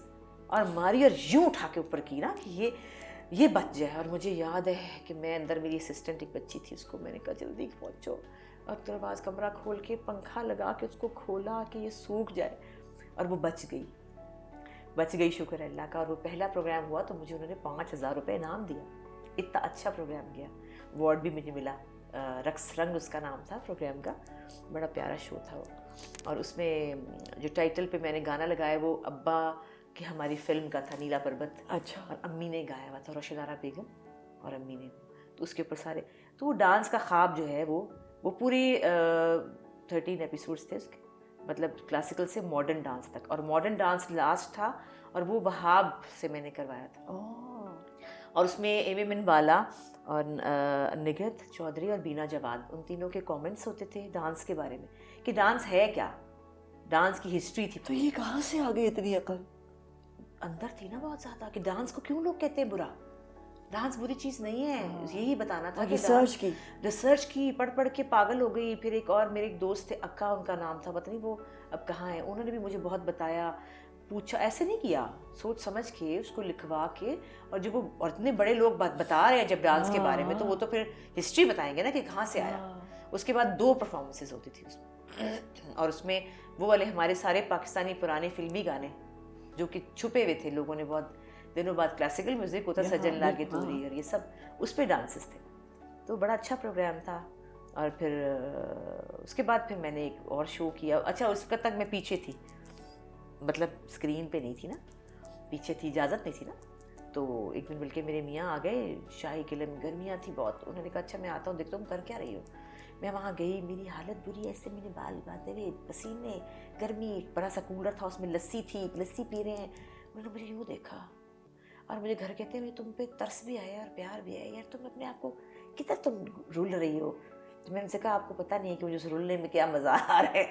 और मारी और यूं उठा के ऊपर की ना कि ये बच जाए। और मुझे याद है कि मैं अंदर, मेरी असिस्टेंट एक बच्ची थी, उसको मैंने कहा जल्दी पहुंचो, और दरवाज़ा कमरा खोल के पंखा लगा के उसको खोला कि ये सूख जाए। और वो बच गई, शुक्र है अल्लाह का। और वो पहला प्रोग्राम हुआ तो मुझे उन्होंने 5,000 रुपये इनाम दिया। इतना अच्छा प्रोग्राम गया, अवार्ड भी मुझे मिला। रक्स रंग उसका नाम था प्रोग्राम का, बड़ा प्यारा शो था वो। और उसमें जो टाइटल पे मैंने गाना लगाया वो अब्बा कि हमारी फिल्म का था, नीला पर्वत। अच्छा। और अम्मी ने गाया हुआ था, रोशनारा बेगम और अम्मी ने, तो उसके ऊपर सारे, तो वो डांस का ख्वाब जो है वो पूरी 13 एपिसोड्स थे उसके, मतलब क्लासिकल से मॉडर्न डांस तक। और मॉडर्न डांस लास्ट था, और वो वहाब से मैंने करवाया था। और उसमें एम मिनवाला और निगहत चौधरी और बीना जवाद, उन तीनों के कमेंट्स होते थे डांस के बारे में कि डांस है क्या, डांस की हिस्ट्री थी। तो ये कहाँ से आ गई इतनी अकल? अंदर थी ना बहुत ज़्यादा कि डांस को क्यों लोग कहते हैं बुरा, डांस बुरी चीज़ नहीं है। यही बताना था। रिसर्च की पढ़ के पागल हो गई। फिर एक और मेरे एक दोस्त थे, अक्का उनका नाम था, पता नहीं वो अब कहाँ है, उन्होंने भी मुझे बहुत बताया, पूछा, ऐसे नहीं किया, सोच समझ के उसको लिखवा के। और जब वो और इतने बड़े लोग बता रहे हैं जब डांस के बारे में, तो वो तो फिर हिस्ट्री बताएंगे ना कि कहाँ से आया। उसके बाद 2 परफॉर्मेंसेज होती थी उसमें, और उसमें वो वाले हमारे सारे पाकिस्तानी पुराने फिल्मी गाने जो कि छुपे हुए थे, लोगों ने बहुत दिनों बाद, क्लासिकल म्यूजिक होता, सजन लागे तोरी और ये सब, उस पर डांसेस थे। तो बड़ा अच्छा प्रोग्राम था। और फिर उसके बाद फिर मैंने एक और शो किया। अच्छा, उस वक्त तक मैं पीछे थी, मतलब स्क्रीन पे नहीं थी ना, पीछे थी, इजाज़त नहीं थी ना। तो एक दिन बल्कि मेरे मियाँ आ गए, शाही किले में गर्मियाँ थी बहुत, उन्होंने कहा अच्छा मैं आता हूँ, देखता हूँ कर क्या रही हो। मैं वहाँ गई, मेरी हालत बुरी, ऐसे मेरे बाल बांधे हुए, पसीने, गर्मी, बड़ा सा कूलर था उसमें लस्सी थी, लस्सी पी रहे हैं। उन्होंने मुझे यूँ देखा और मुझे घर कहते हैं तुम पे तरस भी आया और प्यार भी आया, यार तुम अपने आप को कितना तुम रुल रही हो। तो मैंने उनसे कहा आपको पता नहीं है कि मुझे उस रुलने में क्या मज़ा आ रहा है।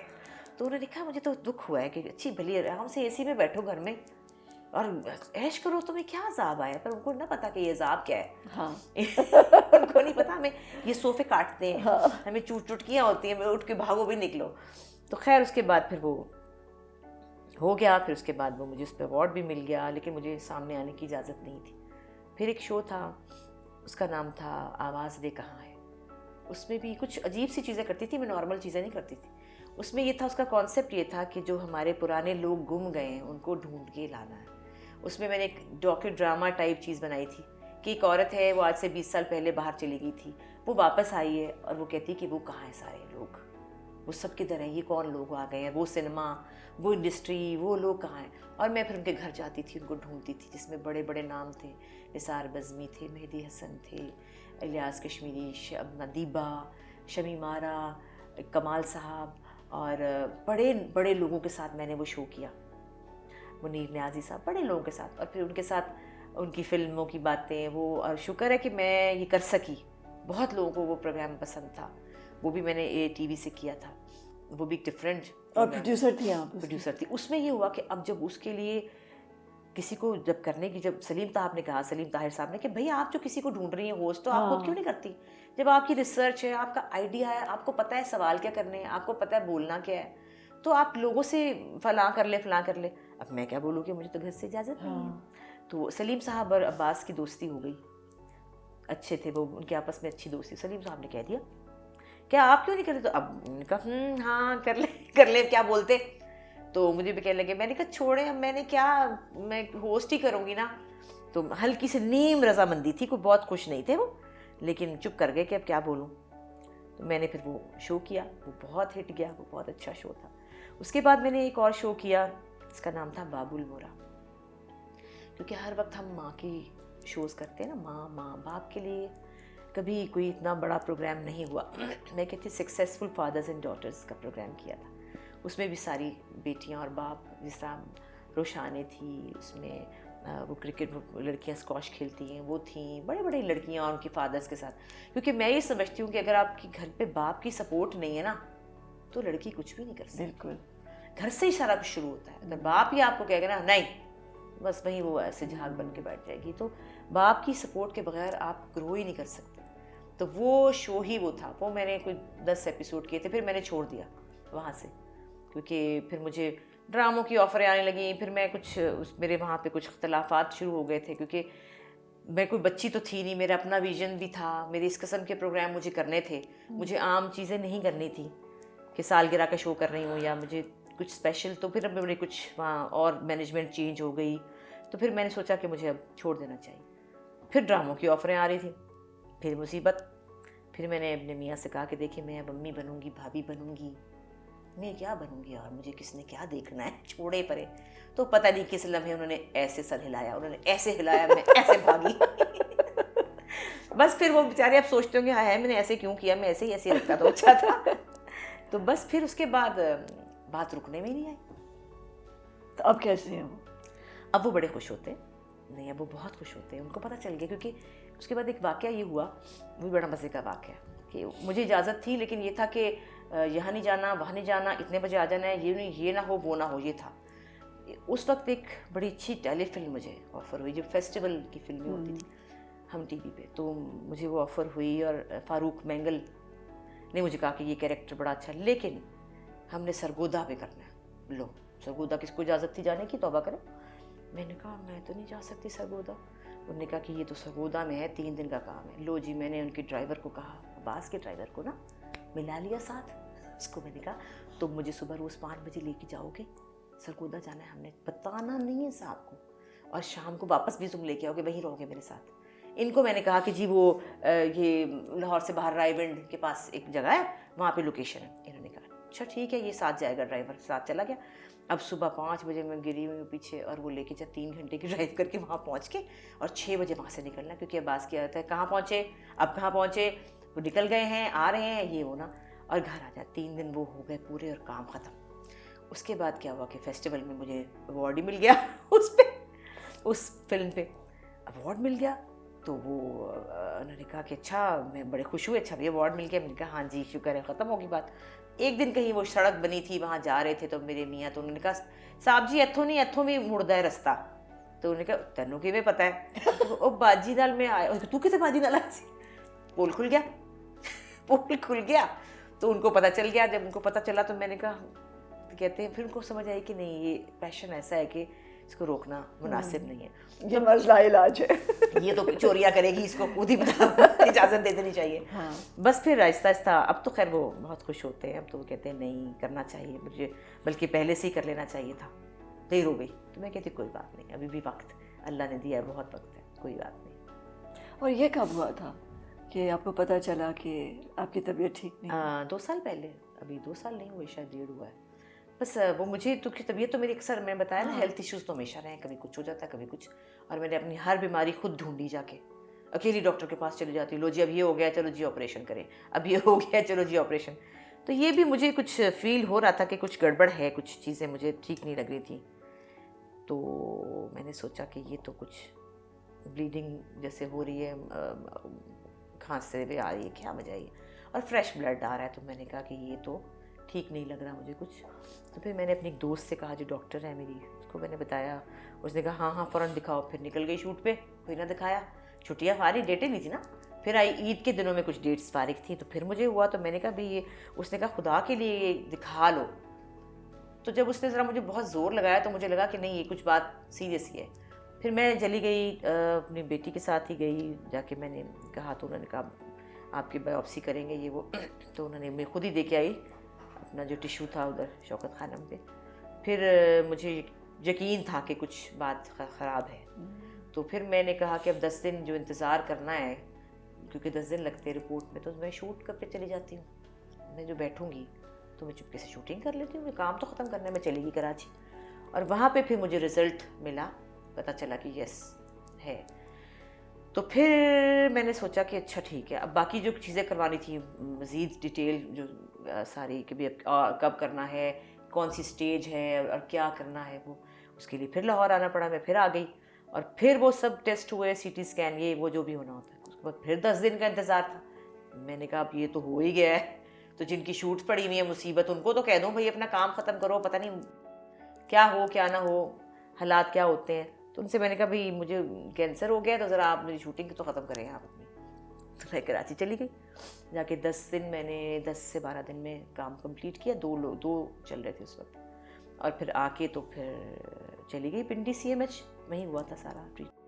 तो उन्होंने कहा मुझे तो दुख हुआ है कि अच्छी भली आराम से एसी में बैठो घर में और ऐश करो, तुम्हें क्या अजाब आया। पर उनको ना पता कि ये अजाब क्या है। हाँ। उनको नहीं पता हमें ये सोफे काटते हैं। हाँ। हमें चुटकियाँ होती हैं, उठ के भागो भी निकलो। तो खैर उसके बाद फिर वो हो गया। फिर उसके बाद वो मुझे उस पर अवार्ड भी मिल गया, लेकिन मुझे सामने आने की इजाज़त नहीं थी। फिर एक शो था, उसका नाम था आवाज़ दे कहाँ है। उसमें भी कुछ अजीब सी चीज़ें करती थी, मैं नॉर्मल चीज़ें नहीं करती थी। उसमें ये था, उसका कॉन्सेप्ट ये था कि जो हमारे पुराने लोग गुम गए हैं उनको ढूंढ के लाना है। उसमें मैंने एक डॉक्यू ड्रामा टाइप चीज़ बनाई थी कि एक औरत है, वो आज से 20 साल पहले बाहर चली गई थी, वो वापस आई है और वो कहती कि वो कहाँ हैं सारे लोग, वो सब किधर हैं, ये कौन लोग आ गए हैं, वो सिनेमा, वो इंडस्ट्री, वो लोग कहाँ हैं। और मैं फिर उनके घर जाती थी, उनको ढूंढती थी, जिसमें बड़े बड़े नाम थे, निसार बज़मी थे, मेहदी हसन थे, इलियास कश्मीरी, नदीबा, शमीम आरा, कमाल साहब, और बड़े बड़े लोगों के साथ मैंने वो शो किया, मुनीर न्याजी साहब, बड़े लोगों के साथ। और फिर उनके साथ उनकी फिल्मों की बातें, वो, और शुक्र है कि मैं ये कर सकी। बहुत लोगों को वो प्रोग्राम पसंद था, वो भी मैंने ATV से किया था, वो भी डिफरेंट। और प्रोड्यूसर थी आप? प्रोड्यूसर थी। उसमें ये हुआ कि अब जब उसके लिए किसी को जब करने की, जब सलीम ताहर ने कहा, सलीम ताहिर साहब ने, कि भाई आप जो किसी को ढूंढ रही हैं होस्ट, तो आप खुद क्यों नहीं करती? जब आपकी रिसर्च है, आपका आइडिया है, आपको पता है सवाल क्या करने हैं, आपको पता है बोलना क्या है, तो आप लोगों से फलां कर ले फलां कर ले। अब मैं क्या बोलूँ कि मुझे तो घर से इजाज़त नहीं है। तो सलीम साहब और अब्बास की दोस्ती हो गई, अच्छे थे वो, उनके आपस में अच्छी दोस्ती। सलीम साहब ने कह दिया क्या आप क्यों नहीं करते? तो अब उनका हाँ कर ले क्या बोलते। तो मुझे भी कहने लगे, मैंने कहा छोड़े, अब मैंने क्या, मैं होस्ट ही करूँगी ना। तो हल्की सी नीम रजामंदी थी, कोई बहुत खुश नहीं थे वो, लेकिन चुप कर गए कि अब क्या बोलूँ। तो मैंने फिर वो शो किया, वो बहुत हिट गया, वो बहुत अच्छा शो था। उसके बाद मैंने एक और शो किया, इसका नाम था बाबुल मोरा, क्योंकि हर वक्त हम माँ की शोज़ करते हैं ना, माँ बाप के लिए कभी कोई इतना बड़ा प्रोग्राम नहीं हुआ। मैं कहती सक्सेसफुल फादर्स एंड डॉटर्स का प्रोग्राम किया था, उसमें भी सारी बेटियां और बाप, जिस तरह रोशाने थी उसमें, वो क्रिकेट, लड़कियां स्क्वॉश खेलती हैं, वो थी, बड़े बड़े लड़कियां और उनके फादर्स के साथ। क्योंकि मैं ये समझती हूँ कि अगर आपके घर पे बाप की सपोर्ट नहीं है ना, तो लड़की कुछ भी नहीं कर सकती। बिल्कुल, घर से ही सारा कुछ शुरू होता है। अगर बाप ही आपको कहेगा ना नहीं, बस वहीं वो ऐसे झाग बन के बैठ जाएगी। तो बाप की सपोर्ट के बगैर आप ग्रो ही नहीं कर सकते। तो वो शो ही वो था, वो मैंने कोई 10 एपिसोड किए थे, फिर मैंने छोड़ दिया वहाँ से, क्योंकि फिर मुझे ड्रामों की ऑफरें आने लगी। फिर मैं कुछ मेरे वहाँ पे कुछ इख्तलाफात शुरू हो गए थे, क्योंकि मैं कोई बच्ची तो थी नहीं, मेरा अपना विजन भी था, मेरे इस किस्म के प्रोग्राम मुझे करने थे, मुझे आम चीज़ें नहीं करनी थी कि सालगिरह का शो कर रही हूँ या मुझे कुछ स्पेशल। तो फिर मेरे कुछ वहाँ और मैनेजमेंट चेंज हो गई, तो फिर मैंने सोचा कि मुझे अब छोड़ देना चाहिए। फिर ड्रामों की ऑफरें आ रही थी, फिर मुसीबत। फिर मैंने अपने मियाँ से कहा कि देखिए मैं अब अम्मी बनूंगी, भाभी बनूंगी, मैं क्या बनूंगी और मुझे किसने क्या देखना है, छोड़े परे। तो पता नहीं किस लम्हे उन्होंने ऐसे सर हिलाया, उन्होंने ऐसे हिलाया, मैं ऐसे भागी। बस फिर वो बेचारे अब सोचते होंगे हाय मैंने ऐसे क्यों किया, मैं ऐसे ही ऐसे रखता तो अच्छा था। तो बस फिर उसके बाद बात रुकने में ही नहीं आई। तो अब कैसे हैं वो? अब वो बड़े खुश होते हैं, नहीं अब वो बहुत खुश होते हैं, उनको पता चल गया। क्योंकि उसके बाद एक वाक़या ये हुआ, वो भी बड़ा मज़े का वाक़या, कि मुझे इजाज़त थी, लेकिन ये था कि यहाँ नहीं जाना, वहाँ नहीं जाना, इतने बजे आ जाना है, ये नहीं, ये ना हो, वो ना हो, ये था। उस वक्त एक बड़ी अच्छी टेलीफिल्म मुझे ऑफ़र हुई, जो फेस्टिवल की फिल्में होती थी हम TV पे, तो मुझे वो ऑफ़र हुई। और फ़ारूक मैंगल ने मुझे कहा कि ये कैरेक्टर बड़ा अच्छा, लेकिन हमने सरगोदा पे करना है। लो, सरगोदा किसको इजाज़त थी जाने की, तौबा करें। मैंने कहा मैं तो नहीं जा सकती सरगोदा। उन्होंने कहा कि ये तो सरगोदा में है, 3 दिन का काम है। लो जी, मैंने उनके ड्राइवर को कहा, अब्बास के ड्राइवर को ना मिला लिया साथ। उसको मैंने कहा तुम मुझे सुबह रोज़ 5 बजे लेके जाओगे, सरगोदा जाना है हमने, बताना नहीं है साहब को, और शाम को वापस भी तुम लेके आओगे, वहीं रहोगे मेरे साथ। इनको मैंने कहा कि जी वो ये लाहौर से बाहर रायविंड के पास एक जगह है, वहाँ पे लोकेशन है। इन्होंने कहा अच्छा ठीक है, ये साथ जाएगा, ड्राइवर साथ चला गया। अब सुबह 5 बजे मैं गिरी हुई पीछे, और वो लेके जा 3 घंटे की ड्राइव करके वहाँ पहुँच के, और 6 बजे वहाँ से निकलना, क्योंकि अब्बास क्या होता है कहाँ पहुँचे, अब कहाँ पहुँचे, वो निकल गए हैं, आ रहे हैं, ये वो ना, और घर आ जा। 3 दिन वो हो गए पूरे और काम ख़त्म। उसके बाद क्या हुआ कि फेस्टिवल में मुझे अवार्ड ही मिल गया उस फिल्म पे अवार्ड मिल गया। तो वो उन्होंने कहा कि अच्छा, मैं बड़े खुश हुए, अच्छा भी अवार्ड मिल गया। मैंने कहा हाँ जी शुक्र है, ख़त्म होगी बात। एक दिन कहीं वो सड़क बनी थी, वहाँ जा रहे थे, तो मेरे मियाँ, तो उन्होंने कहा साहब जी इत्थों नहीं, इत्थों भी मुड़दा है रास्ता। तो उन्होंने कहा तेनों कि पता है। तो बाजी नाल मैं आया, तू कितने बाजी नाल आया सी? पोल खुल गया पोल खुल गया। तो उनको पता चल गया। जब उनको पता चला तो मैंने कहा, तो कहते हैं फिर उनको समझ आई कि नहीं, ये पैशन ऐसा है कि इसको रोकना मुनासिब नहीं है, ये मसला इलाज है। ये तो चोरियाँ करेगी, इसको खुद ही इजाज़त दे देनी चाहिए। हाँ। बस फिर आहिस्ता आहिस्ता, अब तो खैर वो बहुत खुश होते हैं, अब तो वो कहते हैं नहीं करना चाहिए मुझे, बल्कि पहले से ही कर लेना चाहिए था, देर हो गई। तो मैं कहती कोई बात नहीं, अभी भी वक्त अल्लाह ने दिया है, बहुत वक्त है, कोई बात नहीं। और ये कब हुआ था कि आपको पता चला कि आपकी तबीयत ठीक नहीं? 2 साल पहले, अभी 2 साल नहीं हुए, शायद 1.5 हुआ है। बस वो मुझे तो की तबीयत तो मेरी अक्सर, मैंने बताया ना, हेल्थ इश्यूज़ तो हमेशा रहे, कभी कुछ हो जाता है कभी कुछ, और मैंने अपनी हर बीमारी खुद ढूंढी जाके, अकेली डॉक्टर के पास चली जाती, लो जी अब ये हो गया चलो जी ऑपरेशन करें, अब ये हो गया चलो जी ऑपरेशन। तो ये भी मुझे कुछ फील हो रहा था कि कुछ गड़बड़ है, कुछ चीज़ें मुझे ठीक नहीं लग रही थी। तो मैंने सोचा कि ये तो कुछ ब्लीडिंग जैसे हो रही है, खांसते हुए आ रही है, क्या वजह है, और फ्रेश ब्लड आ रहा है। तो मैंने कहा कि ये तो ठीक नहीं लग रहा मुझे कुछ। तो फिर मैंने अपनी एक दोस्त से कहा जो डॉक्टर है मेरी, उसको मैंने बताया। उसने कहा हाँ हाँ फ़ौरन दिखाओ। फिर निकल गई शूट पे, कोई ना दिखाया, छुट्टियाँ फारिग, डेटें नहीं थी ना। फिर आई ईद के दिनों में कुछ डेट्स फारिग थी, तो फिर मुझे हुआ। तो मैंने कहा भाई ये, उसने कहा खुदा के लिए ये दिखा लो। तो जब उसने ज़रा मुझे बहुत ज़ोर लगाया तो मुझे लगा कि नहीं ये कुछ बात सीरियस ही है। फिर मैं चली गई, अपनी बेटी के साथ ही गई, जाके मैंने कहा, तो उन्होंने कहा आपकी बायोप्सी करेंगे ये वो। तो उन्होंने, मैं खुद ही दे के आई अपना जो टिश्यू था उधर शौकत खानम पे। फिर मुझे यकीन था कि कुछ बात ख़राब है। तो फिर मैंने कहा कि अब 10 दिन जो इंतज़ार करना है, क्योंकि 10 दिन लगते हैं रिपोर्ट में, तो मैं शूट करके चली जाती हूँ। मैं जो बैठूँगी तो मैं चुपके से शूटिंग कर लेती हूँ, मैं काम तो ख़त्म करने में चली गई कराची। और वहाँ पे फिर मुझे रिज़ल्ट मिला, पता चला कि यस है। तो फिर मैंने सोचा कि अच्छा ठीक है, अब बाकी जो चीज़ें करवानी थी मज़ीद डिटेल जो सारी, कि भी कब करना है, कौन सी स्टेज है और क्या करना है, वो उसके लिए फिर लाहौर आना पड़ा। मैं फिर आ गई और फिर वो सब टेस्ट हुए, CT स्कैन, ये वो जो भी होना होता है। उसके बाद फिर 10 दिन का इंतज़ार था। मैंने कहा अब ये तो हो ही गया है, तो जिनकी शूट पड़ी हुई है मुसीबत, उनको तो कह दूँ भाई अपना काम ख़त्म करो, पता नहीं क्या हो क्या ना हो, हालात क्या होते हैं। तो उनसे मैंने कहा भाई मुझे कैंसर हो गया, तो ज़रा आप मेरी शूटिंग तो ख़त्म करें आप अपनी। तो मैं कराची चली गई, जाके 10 दिन मैंने 10 से 12 दिन में काम कंप्लीट किया। 2 चल रहे थे उस वक्त। और फिर आके तो फिर चली गई पिंडी CMH, वहीं हुआ था सारा ट्रीटमेंट।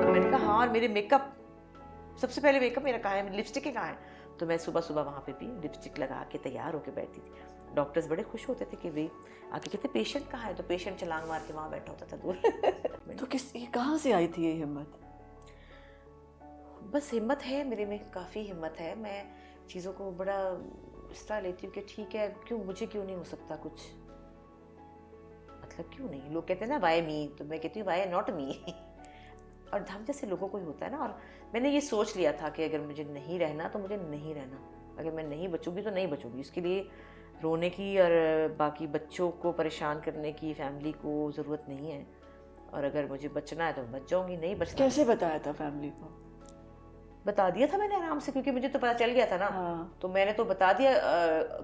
मैंने कहा हाँ, और मेरे मेकअप, सबसे पहले मेकअप मेरा कहाँ है, लिपस्टिक कहाँ है। तो मैं सुबह सुबह वहाँ पे भी लिपस्टिक लगा के तैयार होके बैठती थी। डॉक्टर्स बड़े खुश होते थे कि वे आके कहते पेशेंट कहाँ है, तो पेशेंट छलांग मार के वहाँ बैठा होता था दूर। तो कहाँ से आई थी ये हिम्मत? बस हिम्मत है मेरे में, काफ़ी हिम्मत है। मैं चीज़ों को बड़ा इस तरह लेती हूँ कि ठीक है, मुझे क्यों नहीं हो सकता कुछ, मतलब क्यों नहीं। लोग कहते हैं ना वाई मी, तो मैं कहती हूँ वाई नॉट मी। और हम जैसे लोगों को ही होता है ना। और मैंने ये सोच लिया था कि अगर मुझे नहीं रहना तो मुझे नहीं रहना, अगर मैं नहीं बचूंगी तो नहीं बचूंगी। उसके लिए रोने की और बाकी बच्चों को परेशान करने की फैमिली को ज़रूरत नहीं है। और अगर मुझे बचना है तो बच जाऊंगी, नहीं बचना। कैसे बताया था फैमिली को? बता दिया था मैंने आराम से, क्योंकि मुझे तो पता चल गया था ना। हाँ। तो मैंने तो बता दिया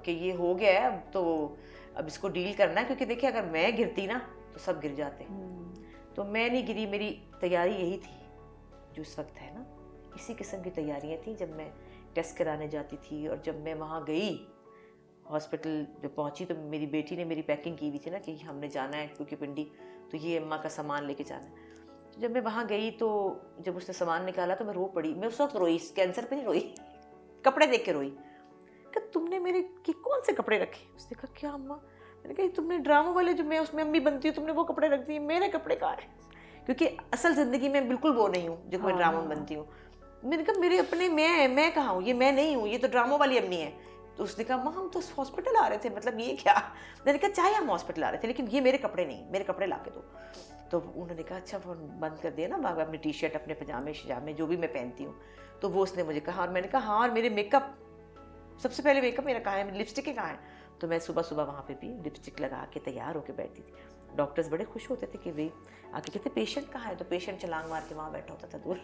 कि ये हो गया है, तो अब इसको डील करना है। क्योंकि देखिए अगर मैं गिरती ना तो सब गिर जाते। तो मैं नहीं गिरी, मेरी तैयारी यही थी जो इस वक्त है ना, इसी किस्म की तैयारियां थी। जब मैं टेस्ट कराने जाती थी और जब मैं वहाँ गई हॉस्पिटल, जब पहुँची तो मेरी बेटी ने मेरी पैकिंग की हुई थी ना कि हमने जाना है क्योंकि पिंडी, तो ये अम्मा का सामान लेके जाना है। तो जब मैं वहाँ गई तो जब उसने सामान निकाला तो मैं रो पड़ी। मैं उस वक्त रोई, कैंसर पे नहीं रोई, कपड़े देख के रोई कि तुमने मेरे कि कौन से कपड़े रखे। उसने कहा क्या अम्मा? मैंने कहा तुमने ड्रामों वाले जो मैं उसमें अम्मी बनती हूँ, तुमने वो कपड़े रख दिए, मेरे कपड़े कहाँ हैं? क्योंकि असल ज़िंदगी में बिल्कुल वो नहीं हूँ जो मैं ड्रामा में बनती हूँ। मैंने कहा मेरे अपने मैं कहाँ हूँ, ये मैं नहीं हूँ, ये तो ड्रामों वाली अम्मी है। तो उसने कहा माँ हम तो हॉस्पिटल आ रहे थे, मतलब ये क्या? मैंने कहा चाहे हम हॉस्पिटल आ रहे थे लेकिन ये मेरे कपड़े नहीं, मेरे कपड़े ला के दो। तो उन्होंने कहा अच्छा फ़ोन बंद कर दिया ना बाबा, अपनी T-शर्ट अपने पजामे शजामे जो भी मैं पहनती हूँ। तो वो उसने मुझे कहा, और मैंने कहा हाँ, और मेरे मेकअप, सबसे पहले मेकअप मेरा कहाँ है, मेरी लिपस्टिक कहाँ है। तो मैं सुबह सुबह वहाँ पे भी लिपस्टिक लगा के तैयार होके बैठती थी। डॉक्टर्स बड़े खुश होते थे कि वे आके कहते पेशेंट कहाँ है, तो पेशेंट छलांग मार के वहाँ बैठा होता था दूर।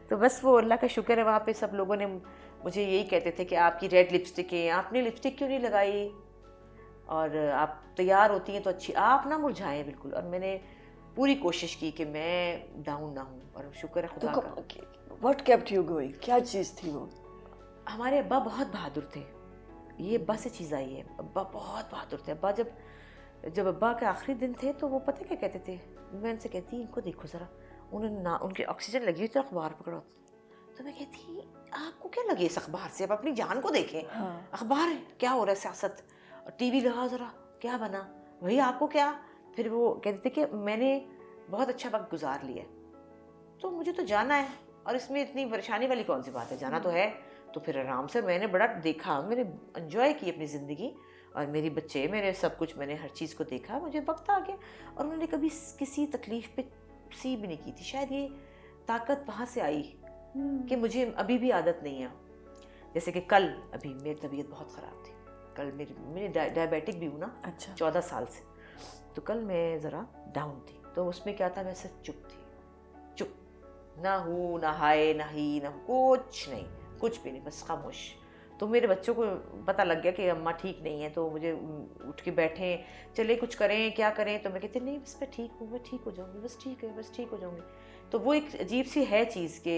तो बस वो अल्लाह का शुक्र है, वहाँ पे सब लोगों ने मुझे यही कहते थे कि आपकी रेड लिपस्टिक है, आपने लिपस्टिक क्यों नहीं लगाई, और आप तैयार होती हैं तो अच्छी, आप ना मुरझाएं बिल्कुल। और मैंने पूरी कोशिश की कि मैं डाउन ना हूँ, और शुक्र है खुदा का। व्हाट केप्ट यू गोइंग, क्या चीज़ थी वो? हमारे अब्बा बहुत बहादुर थे, ये अब्बा से चीज़ आई है। अब्बा बहुत बहादुर थे। अब्बा जब अब्बा के आखिरी दिन थे तो वो पता क्या कहते थे, मैं उनसे कहती इनको देखो ज़रा, उन्होंने ना उनकी ऑक्सीजन लगी हुई तो अखबार पकड़ा। तो मैं कहती आपको क्या लगे इस अखबार से, आप अपनी जान को देखें। हाँ। अखबार क्या हो रहा है, सियासत, TV लगा ज़रा क्या बना, वही आपको क्या, फिर वो कहते थे कि मैंने बहुत अच्छा वक्त गुजार लिया है, तो मुझे तो जाना है, और इसमें इतनी परेशानी वाली कौन सी बात है, जाना तो है। तो फिर आराम से मैंने बड़ा देखा, मैंने एंजॉय की अपनी ज़िंदगी, और मेरे बच्चे, मेरे सब कुछ, मैंने हर चीज़ को देखा, मुझे वक्त आ गया। और उन्होंने कभी किसी तकलीफ़ पे सी भी नहीं की थी। शायद ये ताकत वहाँ से आई कि मुझे अभी भी आदत नहीं है। जैसे कि कल अभी मेरी तबीयत बहुत ख़राब थी, कल मेरी डायबिटिक भी हूँ ना, अच्छा 14 साल से। तो कल मैं ज़रा डाउन थी, तो उसमें क्या था, मैं सिर्फ चुप थी, चुप, ना हूँ ना हाय ना ही ना कुछ नहीं, कुछ भी नहीं, बस खामोश। तो मेरे बच्चों को पता लग गया कि अम्मा ठीक नहीं है, तो मुझे उठ के बैठे, चले कुछ करें, क्या करें, तो मैं कहती नहीं बस मैं ठीक हूँ, मैं ठीक हो जाऊँगी, बस ठीक है, बस ठीक हो जाऊँगी। तो वो एक अजीब सी है चीज़ कि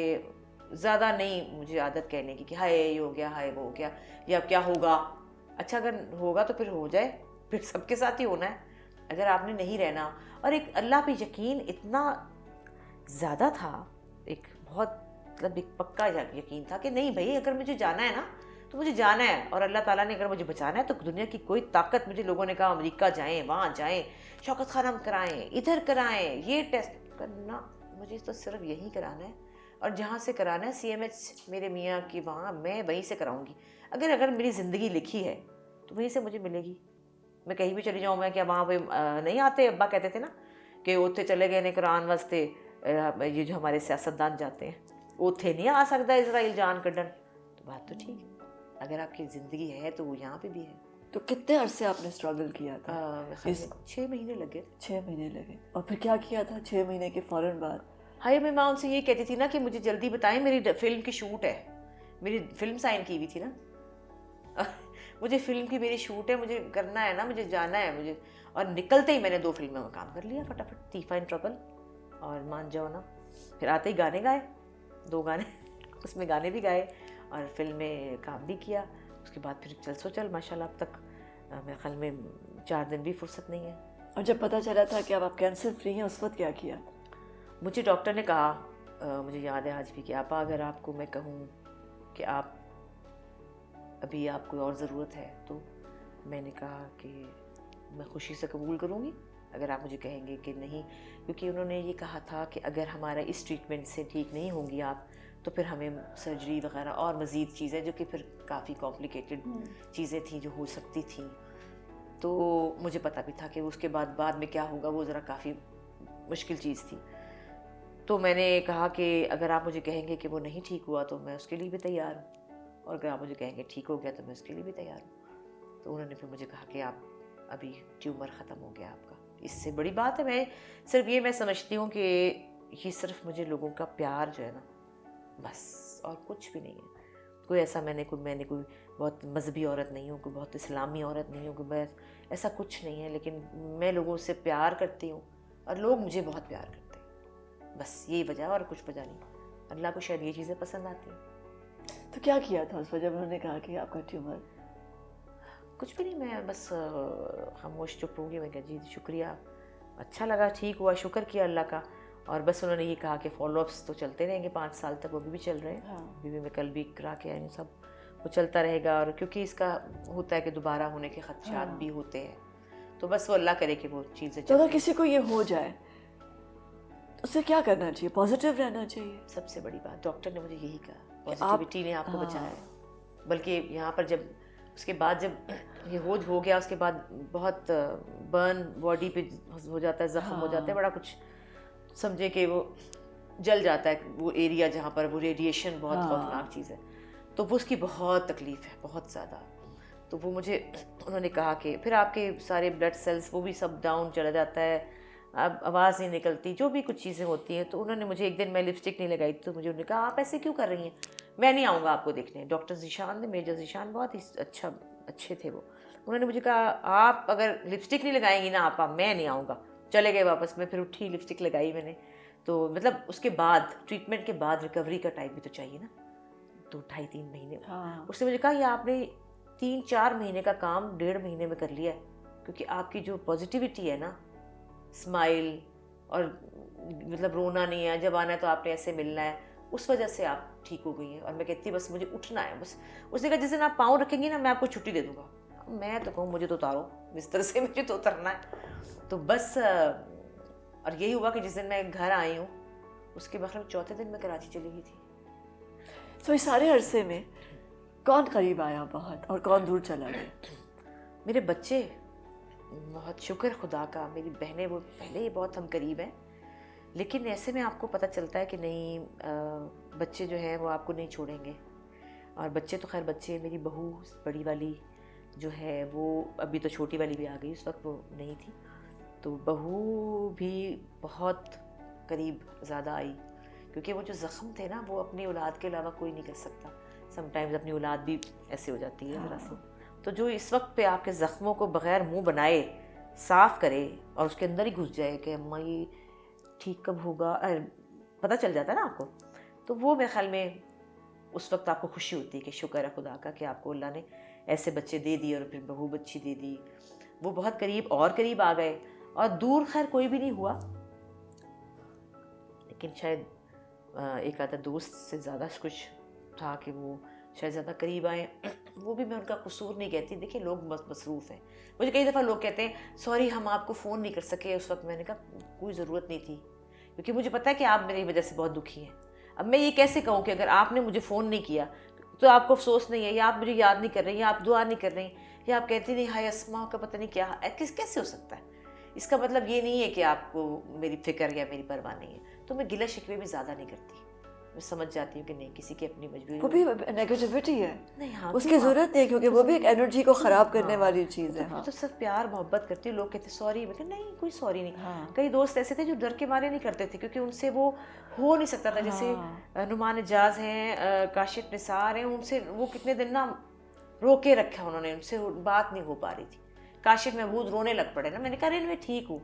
ज़्यादा नहीं मुझे आदत कहने की कि हाय ये हो गया, हाय वो हो गया, या क्या होगा। अच्छा अगर होगा तो फिर हो जाए, फिर सबके साथ ही होना है, अगर आपने नहीं रहना। और एक अल्लाह पे यकीन इतना ज़्यादा था, एक बहुत मतलब एक पक्का यकीन था कि नहीं भाई अगर मुझे जाना है ना तो मुझे जाना है, और अल्लाह ताला ने अगर मुझे बचाना है तो दुनिया की कोई ताकत, मुझे लोगों ने कहा अमेरिका जाएं, वहाँ जाएं, शौकत खानम कराएं, इधर कराएं, ये टेस्ट करना, मुझे तो सिर्फ यही कराना है, और जहाँ से कराना है CMH मेरे मियाँ की वहाँ, मैं वहीं से कराऊंगी। अगर मेरी ज़िंदगी लिखी है तो वहीं से मुझे मिलेगी। मैं कहीं भी चली जाऊँ, मैं क्या वहाँ पे नहीं आते, अब्बा कहते थे ना कि उत्थे चले गए ने कुरान वास्ते, ये जो हमारे सियासतदान जाते हैं, उत्थे नहीं आ सकता इजराइल जान कड्डन। तो बात तो ठीक है, अगर आपकी ज़िंदगी है तो वो यहाँ पे भी है। तो कितने अरसे आपने स्ट्रगल किया था? 6 महीने लगे थे। 6 महीने लगे। और फिर क्या किया था 6 महीने के फ़ौरन बाद? हाय मैं माँ उनसे ये कहती थी ना कि मुझे जल्दी बताएं, मेरी फिल्म की शूट है, मेरी फिल्म साइन की हुई थी ना, मुझे फिल्म की मेरी शूट है, मुझे करना है ना, मुझे जाना है मुझे। और निकलते ही मैंने 2 फिल्मों में काम कर लिया फटाफट, तीफा इन ट्रबल और मान जाओ ना। फिर आते ही गाने गाए, 2 गाने उसमें गाने भी गाए और फिल्म में काम भी किया। उसके बाद फिर चल सो चल माशाल्लाह, अब तक मेरे ख्याल में 4 दिन भी फुर्सत नहीं है। और जब पता चला था कि अब आप कैंसर फ्री हैं, उस वक्त क्या किया? मुझे डॉक्टर ने कहा, मुझे याद है आज भी कि आपा अगर आपको मैं कहूँ कि आप अभी आपको और ज़रूरत है, तो मैंने कहा कि मैं खुशी से कबूल करूँगी अगर आप मुझे कहेंगे कि नहीं, क्योंकि उन्होंने ये कहा था कि अगर हमारा इस ट्रीटमेंट से ठीक नहीं होंगी आप, तो फिर हमें सर्जरी वगैरह और मज़ीद चीज़ें, जो कि फिर काफ़ी कॉम्प्लिकेटेड चीज़ें थी जो हो सकती थी। तो मुझे पता भी था कि उसके बाद में क्या होगा, वो ज़रा काफ़ी मुश्किल चीज़ थी। तो मैंने कहा कि अगर आप मुझे कहेंगे कि वो नहीं ठीक हुआ तो मैं उसके लिए भी तैयार हूँ, और अगर आप मुझे कहेंगे ठीक हो गया तो मैं उसके लिए भी तैयार हूँ। तो उन्होंने फिर मुझे कहा कि आप अभी ट्यूमर ख़त्म हो गया आपका, इससे बड़ी बात है। मैं सिर्फ ये मैं समझती हूँ कि ये सिर्फ मुझे लोगों का प्यार जो है ना, बस, और कुछ भी नहीं है। कोई ऐसा मैंने कोई बहुत मजहबी औरत नहीं हूँ, कोई बहुत इस्लामी औरत नहीं हूँ, कोई बस ऐसा कुछ नहीं है, लेकिन मैं लोगों से प्यार करती हूँ और लोग मुझे बहुत प्यार करते हैं, बस यही वजह, और कुछ वजह नहीं। अल्लाह को शायद ये चीज़ें पसंद आती हैं। तो क्या किया था उस वजह, उन्होंने कहा कि आपका ट्यूमर? कुछ भी नहीं, मैं बस खामोश चुप होंगी। मैं कहा जी शुक्रिया, अच्छा लगा, ठीक हुआ, शुक्र किया अल्लाह का। और बस उन्होंने ये कहा कि फॉलोअप्स तो चलते रहेंगे 5 साल तक, वो भी चल रहे हैं। अभी भी मैं कल भी करा के आई हूँ, सब वो चलता रहेगा। और क्योंकि इसका होता है कि दोबारा होने के खदशात भी होते हैं, तो बस वो अल्लाह करे कि वो चीज़ें। तो अगर किसी को ये हो जाए तो उसे क्या करना चाहिए? पॉजिटिव रहना चाहिए, सबसे बड़ी बात। डॉक्टर ने मुझे यही कहा, पॉजिटिविटी ने आपको बचाया है। बल्कि यहाँ पर जब उसके बाद जब ये हो गया, उसके बाद बहुत बर्न बॉडी पे हो जाता है, ज़ख्म हो जाता है, बड़ा कुछ समझे कि वो जल जाता है वो एरिया जहाँ पर वो रेडिएशन बहुत खौफनाक चीज़ है, तो वो उसकी बहुत तकलीफ़ है, बहुत ज़्यादा। तो वो मुझे उन्होंने कहा कि फिर आपके सारे ब्लड सेल्स वो भी सब डाउन चला जाता है, अब आवाज़ नहीं निकलती, जो भी कुछ चीज़ें होती हैं। तो उन्होंने मुझे एक दिन, मैं लिपस्टिक नहीं लगाई, तो मुझे उन्होंने कहा आप ऐसे क्यों कर रही हैं, मैं नहीं आऊँगा आपको देखने। डॉक्टर ज़ीशान ने, मेजर ज़ीशान बहुत ही अच्छे थे वो। उन्होंने मुझे कहा आप अगर लिपस्टिक नहीं लगाएंगी ना आपा, मैं नहीं आऊँगा। चले गए वापस। मैं फिर उठी, लिपस्टिक लगाई मैंने। तो मतलब उसके बाद, ट्रीटमेंट के बाद रिकवरी का टाइम भी तो चाहिए ना, 2-2.5-3 महीने। उसने मुझे कहा ये आपने 3-4 महीने का काम 1.5 महीने में कर लिया है, क्योंकि आपकी जो पॉजिटिविटी है ना, स्माइल, और मतलब रोना नहीं है, जब आना है तो आपने ऐसे मिलना है, उस वजह से आप ठीक हो गई हैं। और मैं कहती बस मुझे उठना है बस। उसने कहा जिस दिन आप पाँव रखेंगी ना, मैं आपको छुट्टी दे दूँगा। मैं तो कहूँ मुझे तो उतारो बिस्तर से, मुझे तो उतरना है। तो बस और यही हुआ कि जिस दिन मैं घर आई हूँ उसके मतलब चौथे दिन मैं कराची चली गई थी। तो इस सारे अरसे में कौन करीब आया बहुत और कौन दूर चला गया? मेरे बच्चे, बहुत शुक्र खुदा का, मेरी बहनें वो पहले ही बहुत हम करीब हैं, लेकिन ऐसे में आपको पता चलता है कि नहीं बच्चे जो हैं वो आपको नहीं छोड़ेंगे। और बच्चे तो खैर बच्चे, मेरी बहू बड़ी वाली जो है वो अभी तो छोटी वाली भी आ गई, उस वक्त वो नहीं थी, तो बहू भी बहुत करीब ज़्यादा आई, क्योंकि वो जो ज़ख्म थे ना वो अपनी औलाद के अलावा कोई नहीं कर सकता। समटाइम्स अपनी औलाद भी ऐसे हो जाती है ज़रा सी, तो जो इस वक्त पे आपके ज़ख्मों को बग़ैर मुंह बनाए साफ़ करे और उसके अंदर ही घुस जाए कि अम्मा ये ठीक कब होगा, पता चल जाता है ना आपको, तो वो मेरे ख्याल में उस वक्त आपको खुशी होती है कि शुक्र है खुदा का कि आपको अल्लाह ने ऐसे बच्चे दे दिए और फिर बहू बच्ची दे दी। वो बहुत करीब और करीब आ गए, और दूर खैर कोई भी नहीं हुआ, लेकिन शायद एक आधा दोस्त से ज़्यादा कुछ था कि वो शायद ज़्यादा करीब आए। वो भी मैं उनका कसूर नहीं कहती, देखिए लोग मसरूफ़ हैं। मुझे कई दफ़ा लोग कहते हैं सॉरी हम आपको फ़ोन नहीं कर सके उस वक्त, मैंने कहा कोई ज़रूरत नहीं थी, क्योंकि मुझे पता है कि आप मेरी वजह से बहुत दुखी हैं। अब मैं ये कैसे कहूँ कि अगर आपने मुझे फ़ोन नहीं किया तो आपको अफसोस नहीं है, या आप मुझे याद नहीं कर रही, या आप दुआ नहीं कर रही, या आप कहती नहीं हाय अस्मा का पता नहीं क्या, कैसे हो सकता है? इसका मतलब ये नहीं है कि आपको मेरी फ़िक्र या मेरी परवाह नहीं है। तो मैं गिला शिकवे भी ज़्यादा नहीं करती, मैं समझ जाती हूँ कि नहीं किसी की अपनी मजबूरी, वो भी नेगेटिविटी है नहीं, हाँ उसकी ज़रूरत नहीं, क्योंकि वो भी एक एनर्जी को ख़राब करने वाली चीज़ है। हाँ तो सिर्फ प्यार मोहब्बत करती हूँ। लोग कहते सॉरी, मैं नहीं कोई सॉरी नहीं। हाँ। कई दोस्त ऐसे थे जो डर के मारे नहीं करते थे, क्योंकि उनसे वो हो नहीं सकता था। जैसे नुमान एजाज हैं, काशिफ निसार हैं, उनसे वो कितने दिन ना रोके रखा उन्होंने, उनसे बात नहीं हो पा रही थी। काशिफ महमूद रोने लग पड़े ना, मैंने कहा अरे मैं ठीक हूँ।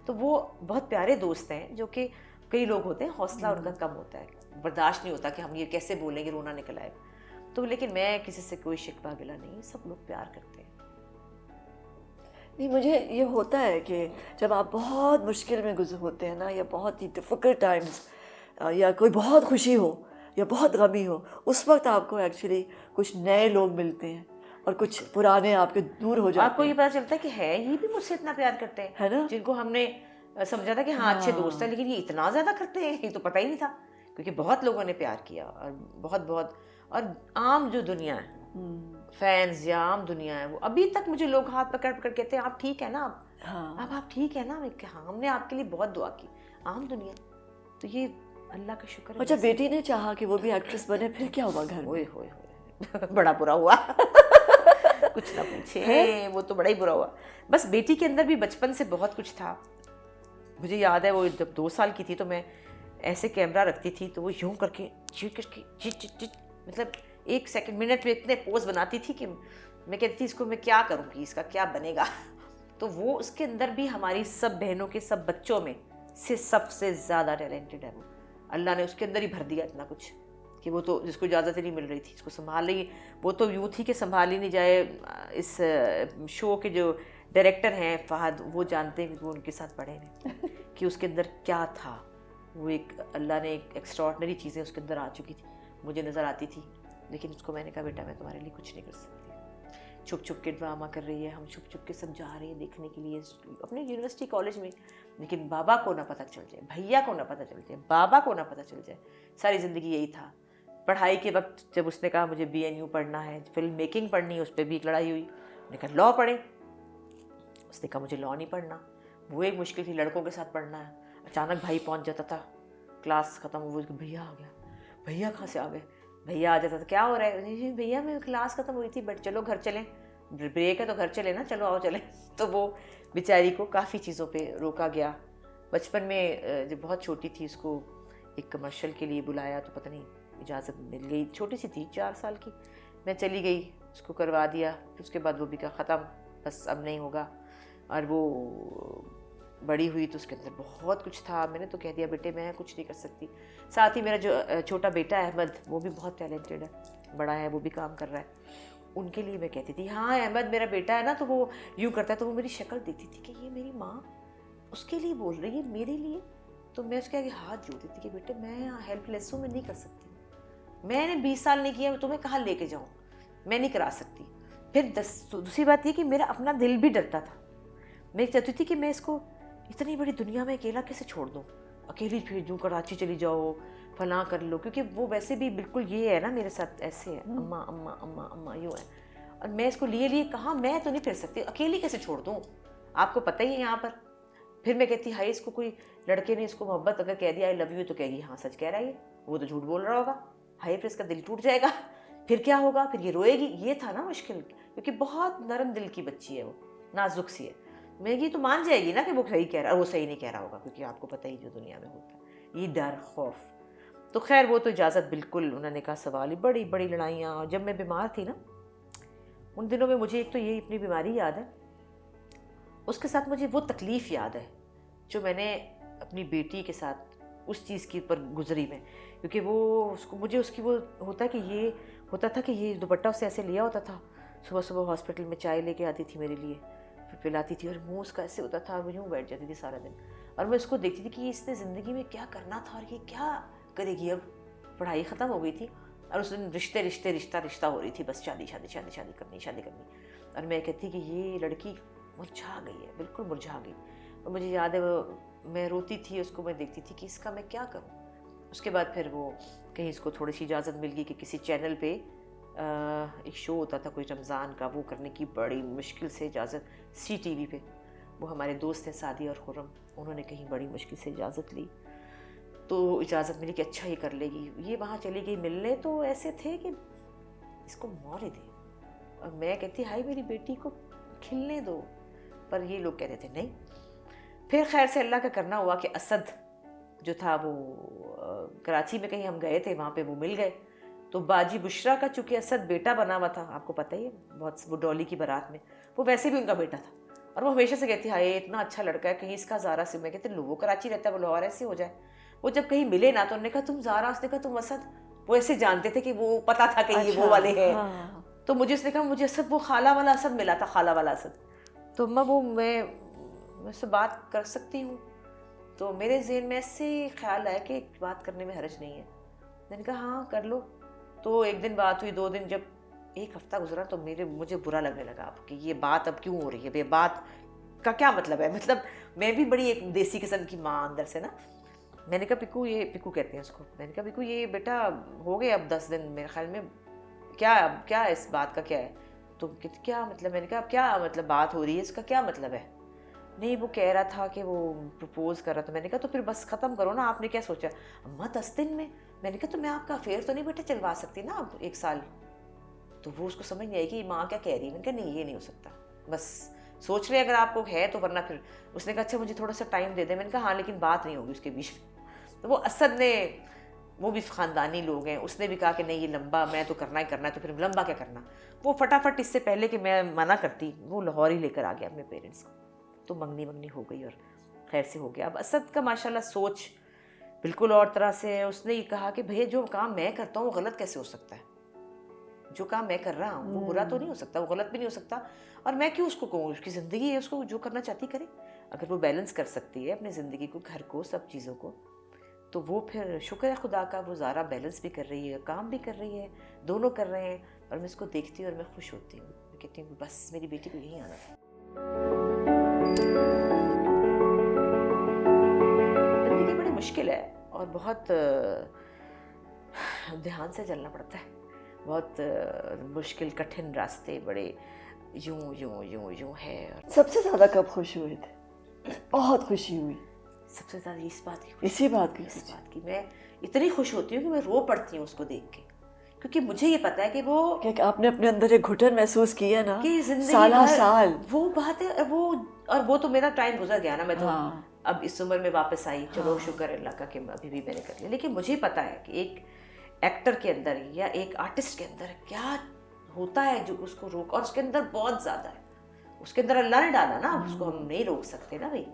तो वो बहुत प्यारे दोस्त हैं, जो कि कई लोग होते हैं हौसला उनका कम होता है, बर्दाश्त नहीं होता कि हम ये कैसे बोलेंगे, रोना निकल आए। तो लेकिन मैं किसी से कोई शिकवा गिला नहीं, सब लोग प्यार करते हैं। नहीं, मुझे ये होता है कि जब आप बहुत मुश्किल में गुजर होते हैं ना, या बहुत ही डिफ़िकल्ट टाइम्स, या कोई बहुत खुशी हो या बहुत गमी हो, उस वक्त आपको एक्चुअली कुछ नए लोग मिलते हैं और कुछ पुराने आपके दूर हो जाते हैं। आपको ये पता चलता है कि है ये भी मुझसे इतना प्यार करते हैं, है ना? जिनको हमने समझा था कि हाँ अच्छे दोस्त हैं, लेकिन ये इतना ज़्यादा करते हैं ये तो पता ही नहीं था, क्योंकि बहुत लोगों ने प्यार किया। और बहुत बहुत और आम जो दुनिया है, फैंस या आम दुनिया है, वो अभी तक मुझे लोग हाथ पकड़ पकड़ कहते हैं आप ठीक है ना, आप ठीक है ना। मैं हाँ, हमने आपके लिए बहुत दुआ की। आम दुनिया, तो ये अल्लाह का शुक्र है। अच्छा, बेटी ने चाहा कि वो भी एक्ट्रेस बने, फिर क्या हुआ घर में? ओए होए बड़ा बुरा हुआ कुछ ना पूछे, वो तो बड़ा ही बुरा हुआ। बस बेटी के अंदर भी बचपन से बहुत कुछ था। मुझे याद है वो जब 2 साल की थी तो मैं ऐसे कैमरा रखती थी तो वो यूं करके चीट करके चिट मतलब 1 सेकंड मिनट में इतने पोज बनाती थी कि मैं कहती थी इसको मैं क्या करूँगी, इसका क्या बनेगा। तो वो उसके अंदर भी हमारी सब बहनों के सब बच्चों में से सबसे ज़्यादा टैलेंटेड है वो। अल्लाह ने उसके अंदर ही भर दिया इतना कुछ कि वो तो जिसको इजाज़त ही नहीं मिल रही थी इसको संभाल रही, वो तो यूँ थी कि संभाल ही नहीं जाए। इस शो के जो डायरेक्टर हैं फहद, वो जानते हैं कि वो उनके साथ पढ़े हैं कि उसके अंदर क्या था। वो एक अल्लाह ने एक एक्स्ट्राऑर्डिनरी चीज़ें उसके अंदर आ चुकी थी, मुझे नज़र आती थी, लेकिन उसको मैंने कहा बेटा मैं तुम्हारे लिए कुछ नहीं कर सकती। छुप छुप के ड्रामा कर रही है, हम छुप छुप के सब जा रहे हैं देखने के लिए अपने यूनिवर्सिटी कॉलेज में, लेकिन बाबा को ना पता चल जाए, भैया को ना पता चल जाए, बाबा को ना पता चल जाए। सारी ज़िंदगी यही था। पढ़ाई के वक्त जब उसने कहा मुझे BNU पढ़ना है, फिल्म मेकिंग पढ़नी है, उस पर भी एक लड़ाई हुई। मैंने कहा लॉ पढ़े, उसने कहा मुझे लॉ नहीं पढ़ना, वो एक मुश्किल थी, लड़कों के साथ पढ़ना है। अचानक भाई पहुंच जाता था, क्लास ख़त्म हो गई, भैया आ गया, भैया कहाँ से आ गए, भैया आ जाता था क्या हो रहा है, जी भैया मैं क्लास ख़त्म हुई थी बट चलो घर चलें, ब्रेक है तो घर चले ना, चलो आओ चलें। तो वो बेचारी को काफ़ी चीज़ों पे रोका गया। बचपन में जब बहुत छोटी थी उसको एक कमर्शियल के लिए बुलाया तो पता नहीं इजाज़त मिल गई, छोटी सी थी 4 साल की, मैं चली गई, उसको करवा दिया। उसके बाद वो भी कहा ख़त्म, बस अब नहीं होगा। और वो बड़ी हुई तो उसके अंदर बहुत कुछ था, मैंने तो कह दिया बेटे मैं कुछ नहीं कर सकती। साथ ही मेरा जो छोटा बेटा है अहमद, वो भी बहुत टैलेंटेड है, बड़ा है, वो भी काम कर रहा है। उनके लिए मैं कहती थी हाँ अहमद मेरा बेटा है ना, तो वो यूँ करता है, तो वो मेरी शक्ल देखती थी कि ये मेरी माँ उसके लिए बोल रही है मेरे लिए। तो मैं उसके आगे हाथ जोड़ती थी कि बेटे मैं हेल्पलेस हूँ, मैं नहीं कर सकती, मैंने 20 साल नहीं किया, तुम्हें कहाँ लेके जाऊँ, मैं नहीं करा सकती। फिर दूसरी बात ये कि मेरा अपना दिल भी डरता था, मैं चाहती थी कि मैं इसको इतनी बड़ी दुनिया में अकेला कैसे छोड़ दूँ, अकेली भेज दूँ, कराची चली जाओ, फलां कर लो, क्योंकि वो वैसे भी बिल्कुल ये है ना मेरे साथ, ऐसे है, अम्मा अम्मा अम्मा अम्मा यूँ है। और मैं इसको लिए कहाँ, मैं तो नहीं फिर सकती, अकेली कैसे छोड़ दूँ, आपको पता ही है यहाँ पर। फिर मैं कहती हाय, इसको कोई लड़के ने इसको मोहब्बत अगर कह दिया आई लव यू तो कहेगी हाँ सच कह रहा है, वो तो झूठ बोल रहा होगा, हाय फिर इसका दिल टूट जाएगा, फिर क्या होगा, फिर ये रोएगी। ये था ना मुश्किल, क्योंकि बहुत नरम दिल की बच्ची है वो, नाजुक सी है। मैं ये तो मान जाएगी ना कि वो सही कह रहा है, वो सही नहीं कह रहा होगा, क्योंकि आपको पता ही जो दुनिया में होता है ये डर खौफ। तो खैर वो तो इजाज़त बिल्कुल, उन्होंने कहा सवाल ही, बड़ी बड़ी लड़ाइयाँ। जब मैं बीमार थी ना उन दिनों में, मुझे एक तो ये अपनी बीमारी याद है, उसके साथ मुझे वो तकलीफ़ याद है जो मैंने अपनी बेटी के साथ उस चीज़ के ऊपर गुजरी में, क्योंकि वो उसको मुझे उसकी वो होता कि ये होता था कि ये दुपट्टा उससे ऐसे लिया होता था, सुबह सुबह हॉस्पिटल में चाय लेके आती थी मेरे लिए, फिर पिलाती थी और मुँह उसका ऐसे होता था और वो यूँ बैठ जाती थी सारा दिन। और मैं उसको देखती थी कि इसने ज़िंदगी में क्या करना था और ये क्या करेगी। अब पढ़ाई ख़त्म हो गई थी और उस दिन रिश्ता हो रही थी, बस शादी करनी। और मैं कहती कि ये लड़की मुरझा गई है, बिल्कुल मुरझा गई। और मुझे याद है वो मैं रोती थी, उसको मैं देखती थी कि इसका मैं क्या करूं। उसके बाद फिर वो कहीं इसको थोड़ी सी इजाज़त मिल गई कि किसी चैनल पे एक शो होता था कोई रमज़ान का, वो करने की बड़ी मुश्किल से इजाज़त, CTV पे। वो हमारे दोस्त हैं सादी और खुर्रम, उन्होंने कहीं बड़ी मुश्किल से इजाज़त ली, तो इजाज़त मिली कि अच्छा ये कर लेगी। ये वहाँ चली गई मिलने, तो ऐसे थे कि इसको मौत ही दे। और मैं कहती हाय मेरी बेटी को खिलने दो, पर ये लोग कहते थे नहीं। फिर खैर से अल्लाह का करना हुआ कि असद जो था वो कराची में कहीं हम गए थे, वहाँ पे वो मिल गए। तो बाजी बुशरा का चूँकि असद बेटा बना हुआ था, आपको पता ही है, बहुत वो डॉली की बारात में, वो वैसे भी उनका बेटा था। और वो हमेशा से कहती हाय इतना अच्छा लड़का है, कहीं इसका ज़ारा से, मैं कहती लो वो कराची रहता है, वो लाहौर ऐसे हो जाए। वो जब कहीं मिले ना तो उन्होंने कहा तुम ज़ारा, उसने कहा तुम असद। वो ऐसे जानते थे कि वो पता था कि ये वो वाले हैं। हाँ। तो मुझे उसने कहा मुझे असद वो खाला वाला असद मिला था, खाला वाला असद। तो मैं उससे बात कर सकती हूँ। तो मेरे ज़हन में ऐसे ख्याल आया कि बात करने में हर्ज नहीं है। मैंने कहा हाँ कर लो। तो एक दिन बात हुई, 2 दिन, जब 1 हफ्ता गुजरा तो मुझे बुरा लगने लगा अब कि ये बात अब क्यों हो रही है, ये बात का क्या मतलब है। मतलब मैं भी बड़ी एक देसी किस्म की माँ अंदर से ना। मैंने कहा पिकू कहते हैं उसको, मैंने कहा पिकू ये बेटा हो गए अब 10 दिन मेरे ख्याल में, क्या इस बात का क्या है। तो क्या मतलब, मैंने कहा क्या मतलब बात हो रही है, इसका क्या मतलब है। नहीं वो कह रहा था कि वो प्रपोज कर रहा था। मैंने कहा तो फिर बस ख़त्म करो ना, आपने क्या सोचा। अम्मा 10 दिन में। मैंने कहा तो मैं आपका अफेयर तो नहीं बेटा चलवा सकती ना अब 1 साल। तो वो उसको समझ नहीं आई कि माँ क्या कह रही है। मैंने कहा नहीं ये नहीं हो सकता, बस सोच रहे अगर आपको है तो, वरना फिर। उसने कहा अच्छा मुझे थोड़ा सा टाइम दे दे। मैंने कहा हाँ लेकिन बात नहीं होगी उसके बीच में। तो वो असद ने, वो भी ख़ानदानी लोग हैं, उसने भी कहा कि नहीं ये लंबा मैं तो करना ही करना है। तो फिर लंबा क्या करना। वो फटाफट इससे पहले कि मैं मना करती, वो लाहौर ही लेकर आ गया अपने पेरेंट्स को। तो मंगनी हो गई और खैर से हो गया। अब असद का माशाल्लाह सोच बिल्कुल और तरह से है। उसने ये कहा कि भैया जो काम मैं करता हूँ वो गलत कैसे हो सकता है, जो काम मैं कर रहा हूँ वो बुरा तो नहीं हो सकता, वो गलत भी नहीं हो सकता। और मैं क्यों उसको कहूँ, उसकी ज़िंदगी है, उसको जो करना चाहती करे। अगर वो बैलेंस कर सकती है अपनी ज़िंदगी को, घर को, सब चीज़ों को, तो वो फिर शुक्र है खुदा का, वो ज़ारा बैलेंस भी कर रही है, काम भी कर रही है, दोनों कर रहे हैं। और मैं इसको देखती हूँ और मैं खुश होती हूँ। मैं कहती हूँ बस मेरी बेटी को यहीं आना था। जिंदगी बड़ी मुश्किल है और बहुत ध्यान से चलना पड़ता है। बहुत मुश्किल कठिन रास्ते, बड़े यूं है। और सबसे ज़्यादा कब खुश हुए थे? बहुत खुशी हुई सबसे ज़्यादा इस बात की मैं इतनी खुश होती हूँ कि मैं रो पड़ती हूँ उसको देख के, क्योंकि मुझे ये पता है कि वो कि आपने अपने अंदर एक घुटन महसूस की है ना कि जिंदगी साल वो बात है। वो तो मेरा टाइम गुजर गया ना। मैं तो हाँ। अब इस उम्र में वापस आई, चलो शुक्र है अल्लाह का कि अभी भी मैंने कर लिया। लेकिन मुझे पता है कि एक एक्टर के अंदर या एक आर्टिस्ट के अंदर क्या होता है जो उसको रोक, और उसके अंदर बहुत ज़्यादा है। उसके अंदर अल्लाह ने डाला ना, उसको हम नहीं रोक सकते ना भाई।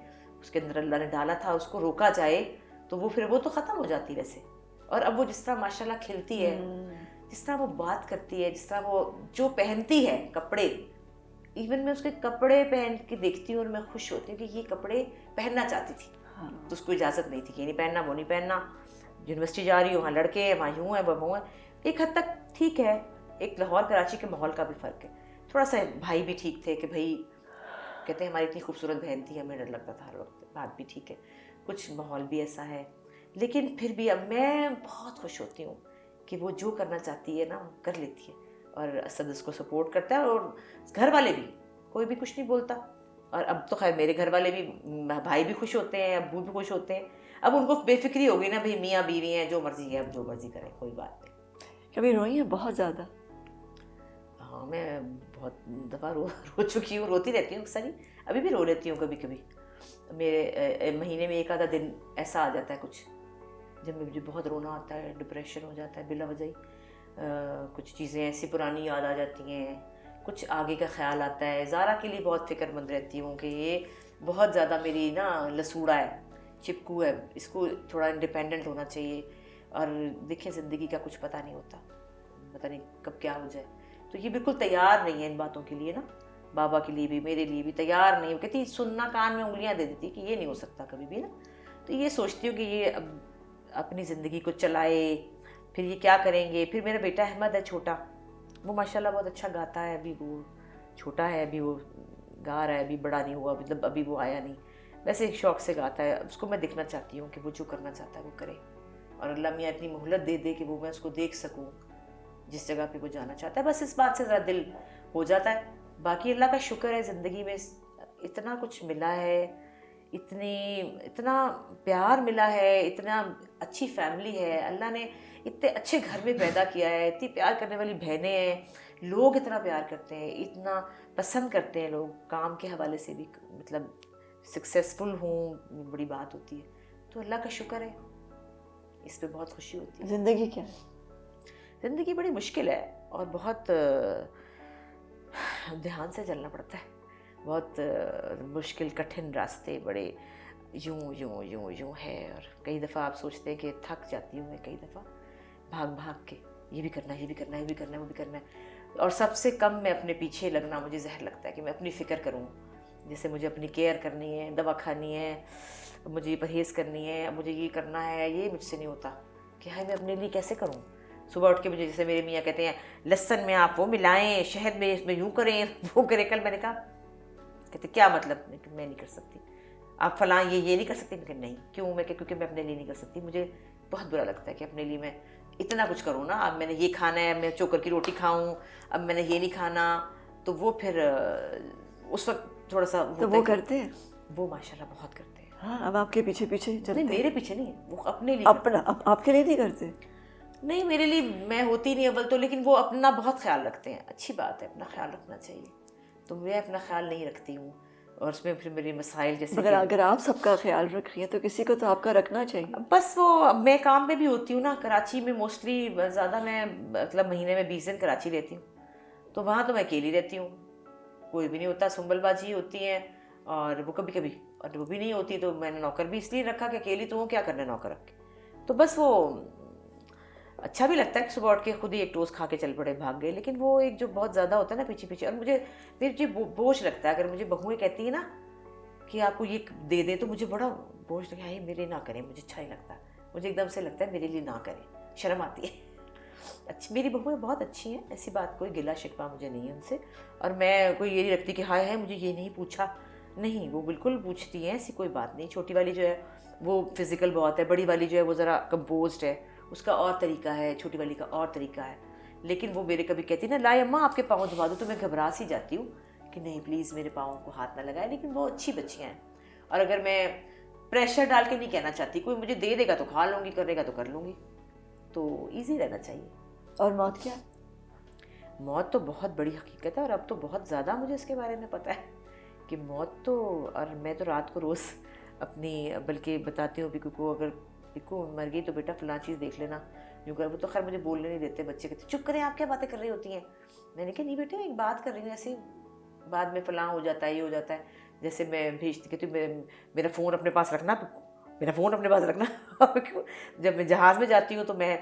उसके अंदर अल्लाह ने डाला था, उसको रोका जाए तो वो फिर वो तो ख़त्म हो जाती वैसे। और अब वो जिस तरह माशाल्लाह खिलती है, जिस तरह वो बात करती है, जिस तरह वो जो पहनती है कपड़े, इवन मैं उसके कपड़े पहन के देखती हूँ और मैं खुश होती हूँ कि ये कपड़े पहनना चाहती थी। तो उसको इजाज़त नहीं थी कि ये नहीं पहनना, वो नहीं पहनना। यूनिवर्सिटी जा रही हो, वहाँ लड़के हैं, वहाँ यूँ है, वो है। एक हद तक ठीक है, एक लाहौर कराची के माहौल का भी फ़र्क है। थोड़ा सा भाई भी ठीक थे कि भाई कहते हैं हमारी इतनी खूबसूरत बहन थी, हमें डर लगता था हर वक्त। बात भी ठीक है, कुछ माहौल भी ऐसा है, लेकिन फिर भी अब मैं बहुत खुश होती हूँ कि वो जो करना चाहती है ना कर लेती है, और असद उसको सपोर्ट करता है, और घर वाले भी, कोई भी कुछ नहीं बोलता। और अब तो खैर मेरे घर वाले भी, भाई भी खुश होते हैं, अब्बू भी खुश होते हैं। अब उनको बेफिक्री हो गई ना, भाई मियाँ बीवी हैं, जो मर्जी है, अब जो मर्जी करें, कोई बात नहीं। कभी रोई है बहुत ज़्यादा? हाँ, मैं बहुत दफ़ा रो चुकी हूँ, रोती रहती हूँ अक्सर ही, अभी भी रो लेती हूँ कभी कभी। मेरे महीने में एक आधा दिन ऐसा आ जाता है कुछ, जब मुझे बहुत रोना आता है, डिप्रेशन हो जाता है बिला वजह ही। कुछ चीज़ें ऐसी पुरानी याद आ जाती हैं, कुछ आगे का ख्याल आता है। ज़ारा के लिए बहुत फ़िक्रमंद रहती हूँ कि ये बहुत ज़्यादा मेरी ना लसूड़ा है, चिपकू है, इसको थोड़ा इंडिपेंडेंट होना चाहिए। और देखिए ज़िंदगी का कुछ पता नहीं होता, पता नहीं कब क्या हो जाए। तो ये बिल्कुल तैयार नहीं है इन बातों के लिए ना, बाबा के लिए भी मेरे लिए भी तैयार नहीं। वो कहती सुनना, कान में उंगलियां दे देती कि ये नहीं हो सकता कभी भी ना। तो ये सोचती हूँ कि ये अब अपनी ज़िंदगी को चलाए, फिर ये क्या करेंगे। फिर मेरा बेटा अहमद है छोटा, वो माशाल्लाह बहुत अच्छा गाता है, अभी वो छोटा है, अभी वो गा रहा है, अभी बड़ा नहीं हुआ, मतलब अभी वो आया नहीं, वैसे एक शौक़ से गाता है। उसको मैं देखना चाहती हूँ कि वो जो करना चाहता है वो करे, और अल्लाह मियाँ इतनी मोहलत दे दे कि वो मैं उसको देख सकूँ जिस जगह पे वो जाना चाहता है। बस इस बात से ज़रा दिल हो जाता है। बाकी अल्लाह का शुक्र है, ज़िंदगी में इतना कुछ मिला है, इतना प्यार मिला है, इतना अच्छी फैमिली है, अल्लाह ने इतने अच्छे घर में पैदा किया है, इतनी प्यार करने वाली बहनें हैं, लोग इतना प्यार करते हैं, इतना पसंद करते हैं लोग। काम के हवाले से भी मतलब सक्सेसफुल हूँ, बड़ी बात होती है। तो अल्लाह का शुक्र है, इस पे बहुत खुशी होती है। ज़िंदगी क्या है? ज़िंदगी बड़ी मुश्किल है, और बहुत ध्यान से चलना पड़ता है, बहुत मुश्किल कठिन रास्ते, बड़े यूं यूं यूं यूं है। और कई दफ़ा आप सोचते हैं कि थक जाती हूँ मैं, कई दफ़ा भाग भाग के, ये भी करना है, ये भी करना है, ये भी करना है, वो भी करना है। और सबसे कम मैं अपने पीछे लगना मुझे जहर लगता है कि मैं अपनी फ़िक्र करूँ। जैसे मुझे अपनी केयर करनी है, दवा खानी है, मुझे परहेज़ करनी है, मुझे ये करना है, ये मुझसे नहीं होता कि हाय मैं अपने लिए कैसे करूँ। सुबह उठ के मुझे, जैसे मेरे मियाँ कहते हैं लहसुन में आप वो मिलाएं, शहद में इसमें यूँ करें, वो करें। कल मैंने कहा, कहते क्या मतलब, मैं नहीं कर सकती। आप फलां ये नहीं कर सकती। मैं नहीं, क्यों? मैं क्योंकि मैं अपने लिए नहीं कर सकती। मुझे बहुत बुरा लगता है कि अपने लिए मैं इतना कुछ करूँ ना। अब मैंने ये खाना है, मैं चोकर की रोटी खाऊँ, अब मैंने ये नहीं खाना, तो वो फिर उस वक्त थोड़ा सा तो वो करते हैं, वो माशाल्लाह बहुत करते हैं। हाँ, अब आपके पीछे पीछे चलते नहीं, मेरे पीछे नहीं, वो अपने लिए अपना आपके लिए नहीं करते? नहीं, मेरे लिए मैं होती नहीं अव्वल तो, लेकिन वो अपना बहुत ख्याल रखते हैं। अच्छी बात है, अपना ख्याल रखना चाहिए। तो मैं अपना ख्याल नहीं रखती हूँ, और उसमें फिर मेरे मसाइल जैसे अगर आप सबका ख्याल रख रही हैं तो किसी को तो आपका रखना चाहिए। बस वो मैं काम पे भी होती हूँ ना, कराची में मोस्टली ज़्यादा, मैं मतलब महीने में 20 दिन कराची रहती हूँ, तो वहाँ तो मैं अकेली रहती हूँ, कोई भी नहीं होता, सुंबलबाजी होती है। और वो कभी कभी, और वो भी नहीं होती तो मैंने नौकर भी इसलिए रखा कि अकेली तो वो क्या करना नौकर रख के। तो बस वो अच्छा भी लगता है कि सुबह उठ के खुद ही एक टोस्ट खा के चल पड़े, भाग गए। लेकिन वो एक जो बहुत ज़्यादा होता है ना पीछे पीछे, और मुझे बोझ लगता है। अगर मुझे बहुएं कहती है ना कि आपको ये दे दे, तो मुझे बड़ा बोझ लगता है, मेरे ना करें, मुझे अच्छा नहीं लगता। मुझे एकदम से लगता है मेरे लिए ना करें, शर्म आती है। अच्छी मेरी बहुएं बहुत अच्छी हैं, ऐसी बात कोई गिला शिकवा मुझे नहीं है उनसे। और मैं कोई ये नहीं रखती कि हाय मुझे ये नहीं पूछा, नहीं, वो बिल्कुल पूछती हैं, ऐसी कोई बात नहीं। छोटी वाली जो है वो फिज़िकल बहुत है, बड़ी वाली जो है वो ज़रा कंपोज्ड है, उसका और तरीका है, छोटी वाली का और तरीका है। लेकिन वो मेरे कभी कहती ना लाए अम्मा आपके पाँव दबा दो, तो मैं घबरा सी जाती हूँ कि नहीं प्लीज़ मेरे पाँव को हाथ ना लगाए। लेकिन वो अच्छी बच्चियाँ हैं, और अगर मैं प्रेशर डाल के नहीं कहना चाहती, कोई मुझे दे देगा तो खा लूँगी, करेगा तो कर लूँगी, तो ईजी रहना चाहिए। और मौत क्या? मौत तो बहुत बड़ी हकीकत है, और अब तो बहुत ज़्यादा मुझे इसके बारे में पता है कि मौत तो, और मैं तो रात को रोज़ अपनी बल्कि बताती हूँ पिकू को, अगर पिकू मर गई तो बेटा फलां चीज़ देख लेना, यूँ कर। वो तो खैर मुझे बोलने नहीं देते, बच्चे कहते चुप करें, आप क्या बातें कर रही होती हैं। मैंने कहा नहीं बेटे, मैं एक बात कर रही हूँ, ऐसे बाद में फलां हो जाता है, ये हो जाता है। जैसे मैं भेजती कहती मेरा फ़ोन अपने पास रखना, मेरा फ़ोन अपने पास रखना। जब मैं जहाज़ में जाती हूँ तो मैं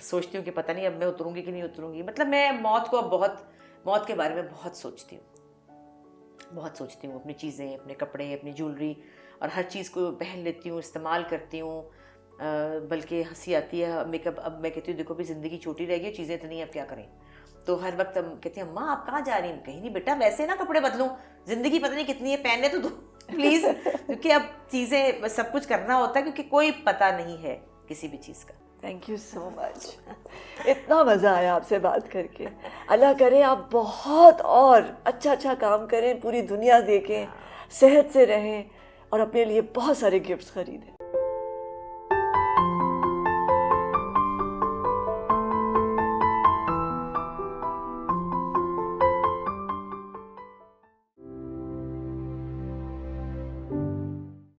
सोचती हूँ कि पता नहीं अब मैं उतरूँगी कि नहीं उतरूँगी। मतलब मैं मौत को अब मौत के बारे में बहुत सोचती हूँ। अपनी चीज़ें, अपने कपड़े, अपनी ज्वेलरी, और हर चीज़ को पहन लेती हूँ, इस्तेमाल करती हूँ। बल्कि हंसी आती है मेकअप। अब मैं कहती हूँ देखो भी ज़िंदगी छोटी रहेगी, चीज़ें इतनी, अब क्या करें। तो हर वक्त हम कहते हैं अम्मा आप कहाँ जा रही हैं, कहीं नहीं बेटा वैसे ना कपड़े बदलो, ज़िंदगी पता नहीं कितनी है, पहनने तो दो प्लीज़, क्योंकि अब चीज़ें सब कुछ करना होता है क्योंकि कोई पता नहीं है किसी भी चीज़ का। थैंक यू सो मच, इतना मज़ा आया आपसे बात करके। अल्लाह करे आप बहुत और अच्छा काम करें, पूरी दुनिया देखें, सेहत से रहें और अपने लिए बहुत सारे गिफ्ट्स खरीदें।